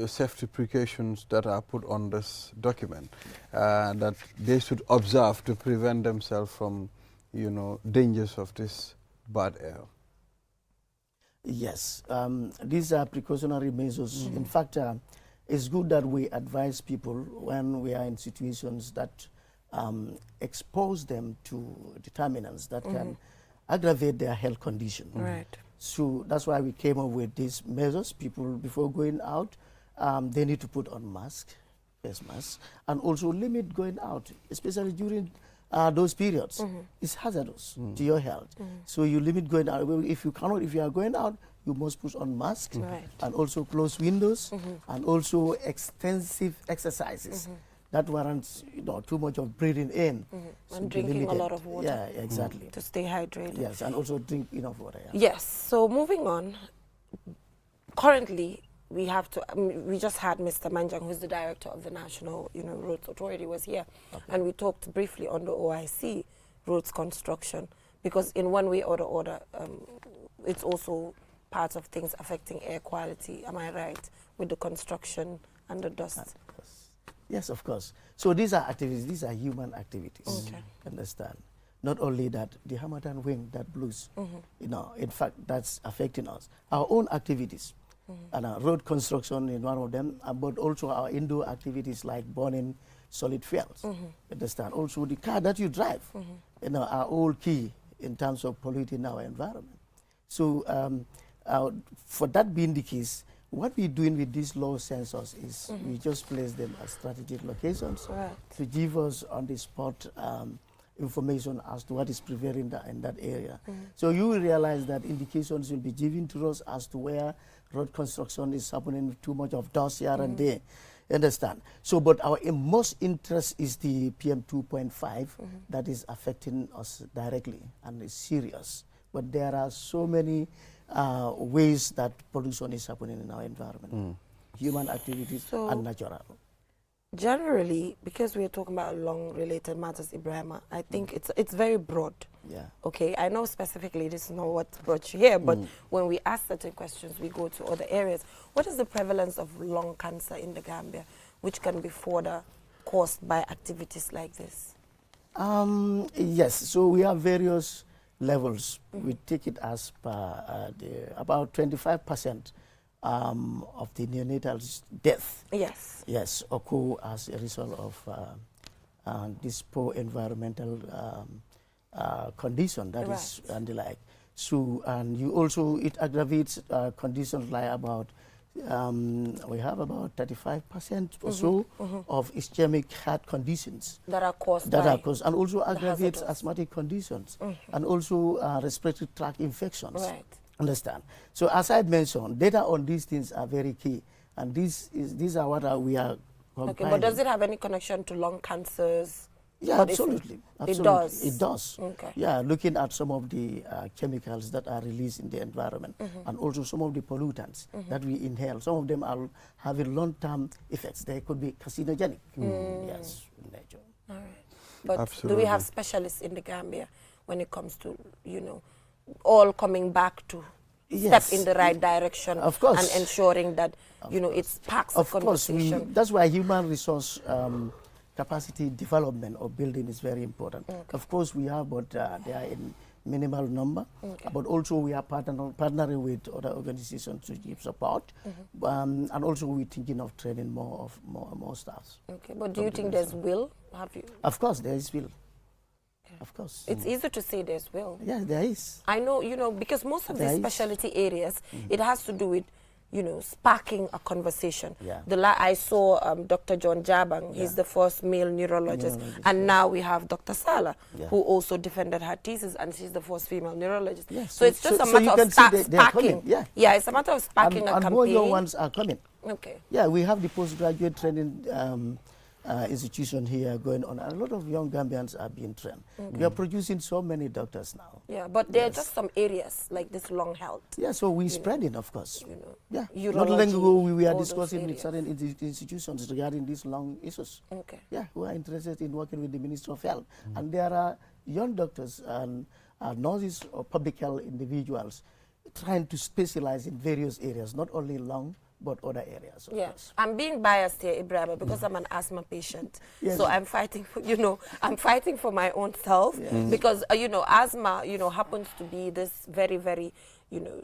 safety precautions that are put on this document that they should observe to prevent themselves from, you know, dangers of this bad air. Yes, these are precautionary measures. In fact, it's good that we advise people when we are in situations that expose them to determinants that can aggravate their health condition. Right. So that's why we came up with these measures. People, before going out, they need to put on face masks, and also limit going out, especially during those periods. It's hazardous to your health. So you limit going out. If you are going out, you must put on masks and also close windows and also extensive exercises. That warrants, you know, too much of breathing in. And drinking a lot of water. Yeah, exactly. To stay hydrated. Yes, and also drink enough water. Yes, so moving on, currently we have to, we just had Mr. Manjang, who's the director of the National, you know, Roads Authority, was here, and we talked briefly on the OIC roads construction, because in one way or the other, it's also part of things affecting air quality, am I right, with the construction and the dust? Yes, of course. So these are activities, these are human activities, understand? Not only that, the Hamadan wind that blows, you know, in fact, that's affecting us. Our own activities, and road construction is one of them, but also our indoor activities like burning solid fuels, understand? Also the car that you drive, you know, are all key in terms of polluting our environment. So for that being the case, what we're doing with these low sensors is we just place them at strategic locations to give us on the spot information as to what is prevailing in that area. So you will realize that indications will be given to us as to where road construction is happening with too much of dust here and there. Understand? So, but our most interest is the PM 2.5 that is affecting us directly and is serious but there are so many ways that pollution is happening in our environment, human activities and natural. Generally, because we are talking about long-related matters, Ibrahima, I think it's very broad. Yeah. Okay, I know specifically this is not what brought you here, but when we ask certain questions, we go to other areas. What is the prevalence of lung cancer in the Gambia, which can be further caused by activities like this? Yes, so we have various levels. We take it as per about 25% of the neonatal death. Yes, occur as a result of this poor environmental condition that is and the like. So, and you also, it aggravates conditions like about, we have about 35% or so of ischemic heart conditions that are caused and also aggravates asthmatic conditions and also respiratory tract infections. Right. Understand? So as I mentioned, data on these things are very key, and these are what we are compiling. Okay, but does it have any connection to lung cancers? Yeah, absolutely. It does? It does. Okay. Yeah, looking at some of the chemicals that are released in the environment and also some of the pollutants that we inhale. Some of them are having long-term effects. They could be carcinogenic. Yes, in nature. All right. But Absolutely. do we have specialists in the Gambia when it comes to, you know, all coming back to step in the right direction, of course, and ensuring that, you know, it sparks a conversation? That's why human resource capacity development or building is very important. Of course, we have, but they are in minimal number. But also we are partnering with other organizations to give support, and also we're thinking of training more staff. Okay, but do you think there's will? Have you? Of course, there is will. Of course. It's easy to say there's will. Yeah, there is. I know, you know, because most of these specialty areas, it has to do with, you know, sparking a conversation. Yeah. I saw Dr. John Jabang, he's the first male neurologist, and now we have Dr. Sala, who also defended her thesis, and she's the first female neurologist. Yeah, so it's just a matter of sparking. Yeah, it's a matter of sparking a campaign. And more young ones are coming. Okay. Yeah, we have the postgraduate training institution here going on. A lot of young Gambians are being trained. We are producing so many doctors now. Yeah, but there are just some areas like this lung health. Yeah, so we're spreading, of course. You know, yeah, not long ago we were all discussing those with certain institutions regarding these lung issues. Okay. Yeah, who are interested in working with the Ministry of Health. And there are young doctors and nurses or public health individuals trying to specialize in various areas, not only lung, but other areas. Yes, I'm being biased here, Ibrahima, because I'm an asthma patient. Yes. So I'm fighting for, you know, I'm fighting for my own self because, you know, asthma, you know, happens to be this very, very, you know,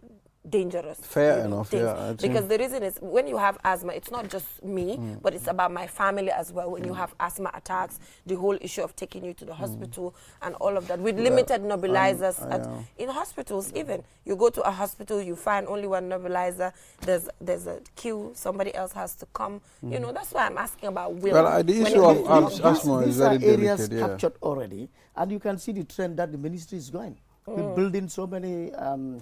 dangerous. Fair enough, yeah. Because the reason is when you have asthma, it's not just me, but it's about my family as well. When you have asthma attacks, the whole issue of taking you to the hospital and all of that with limited nebulizers in hospitals. Even you go to a hospital, you find only one nebulizer. There's a queue. Somebody else has to come. You know, that's why I'm asking about will. Well, the issue of asthma is very delicate. These are areas captured already, and you can see the trend that the ministry is going. We're building so many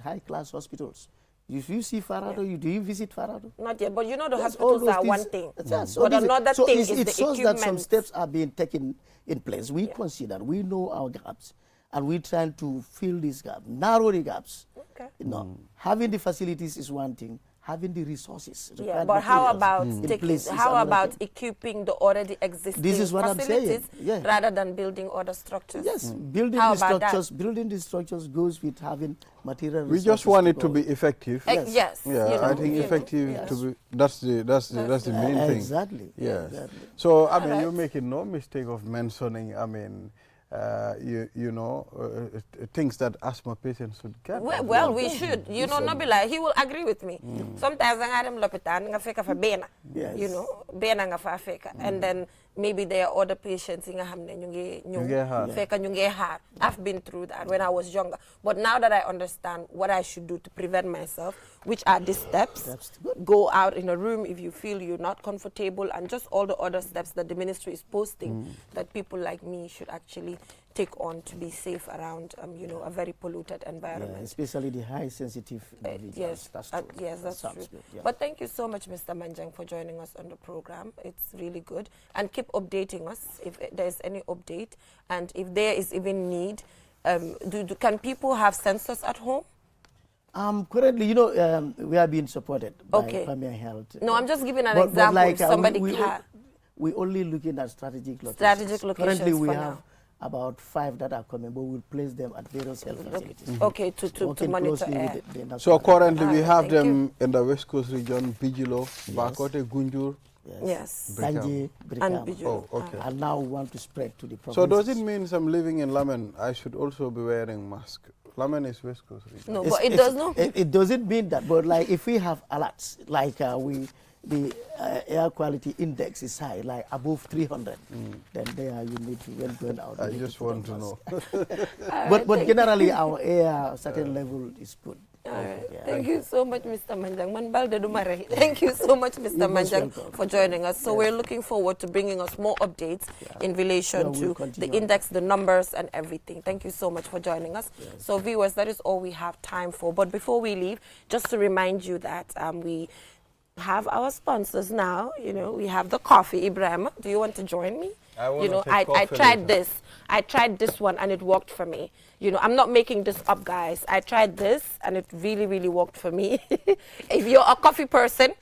high-class hospitals. If you see Farado, do you visit Farado? Not yet, but you know the hospitals are one thing. Yes, but another thing is the it shows equipment. that some steps are being taken in place. We consider, we know our gaps, and we're trying to fill these gaps, narrow the gaps. Okay. You know, having the facilities is one thing. Having the resources. Yeah, but how about equipping the already existing facilities rather than building other structures? Yes, building the structures goes with having material resources. We just want it to be effective. Yes. Yeah, you know, I think effective to be. That's the main thing. Exactly. Yes. Exactly. So I mean, you're making no mistake of mentioning. I mean. You know, things that asthma patients should get. Well, we should. You know, Nabila, he will agree with me. Sometimes I am lopitan nga feka fa bena. You know, bena nga fa feka. And then maybe there are other patients nga hamne nyunge har. I've been through that when I was younger. But now that I understand what I should do to prevent myself, which are these steps, go out in a room if you feel you're not comfortable, and just all the other steps that the ministry is posting that people like me should actually take on to be safe around, you know, a very polluted environment. Yeah, especially the high sensitive yes, that's true. Yes, that's true. Good, yeah. But thank you so much, Mr. Manjang, for joining us on the program. It's really good. And keep updating us if there's any update. And if there is even need, Can people have sensors at home? Currently, you know, we are being supported by Premier Health. No, I'm just giving an example. Like, if somebody we're only looking at strategic locations. Strategic locations. Currently, we for have now. about 5 that are coming, but we'll place them at various health facilities. Okay, to monitor air. So currently we have them in the West Coast region, Bijilo, Bakote, Gunjur. Yes. Banji, And Brikama. Bijilo. Oh, okay. And now we want to spread to the provinces. So does it mean I'm living in Lamen, I should also be wearing mask? Lamen is West Coast region. No, but it does not. It doesn't mean that, but like if we have alerts, like the air quality index is high, like above 300, then there you need to, when going out. I just want to know. But generally our air certain level is good. All right. Yeah. Thank you so much, Mr. Manjang. Manbalde Dumare. Thank you so much, Mr. Manjang, for joining us. So we're looking forward to bringing us more updates in relation to the index, the numbers, and everything. Thank you so much for joining us. Yes. So viewers, that is all we have time for. But before we leave, just to remind you that we have our sponsors now. You know, we have the coffee. Ibrahim, do you want to join me? I tried this. I tried this one and it worked for me. You know, I'm not making this up, guys. I tried this and it really, really worked for me. If you're a coffee person,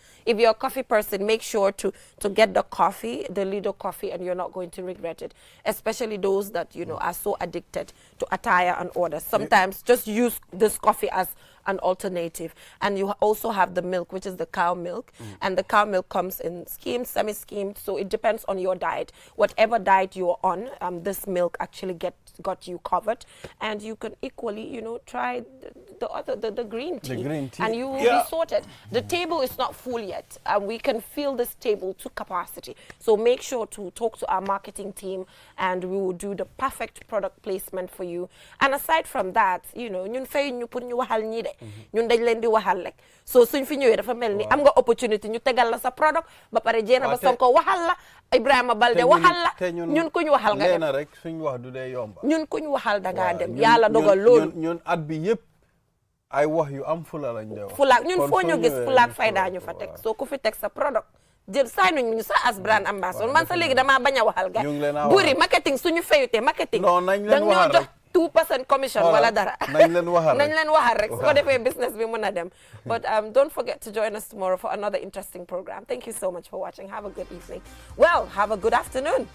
make sure to get the coffee, the Lido coffee, and you're not going to regret it. Especially those that, you know, are so addicted to attire and orders. Sometimes just use this coffee as an alternative. And you also have the milk, which is the cow milk. And the cow milk comes in skimmed, semi-skimmed, so it depends on your diet. Whatever diet you're on, this milk actually got you covered. And you can equally, you know, try the green tea. The green tea. And you will be sorted. The table is not full yet. We can fill this table to capacity. So make sure to talk to our marketing team and we will do the perfect product placement for you. And aside from that, you know, ñun fay ñu pour ñu waxal ñi de. Ñun dañ leen di waxal rek. So suñ fi ñëwé dafa melni am nga opportunity ñu tégal la sa product ba paré jéna ba Sonko waxal la Ibrahima Balde waxal la ñun ku ñu waxal nga dem. Léna rek suñ wax du dé yomb. Ñun ku ñu waxal da nga dem. Yalla dogal lool. Ñun at bi yépp ay wax yu am fula lañ dé wax. Fulaak ñun fo ñu gis fulaak fayda ñu fa tek. So ku fi tek sa product jël say ñu sa as brand ambassador man sa légui dama baña waxal ga. Buri marketing suñu fayuté marketing. Non nañ leen waxal rek. 2% commission wala dara. nañ leen waxal rek. So defé business bi mëna dem. But don't forget to join us tomorrow for another interesting program. Thank you so much for watching. Have a good evening. Well, have a good afternoon.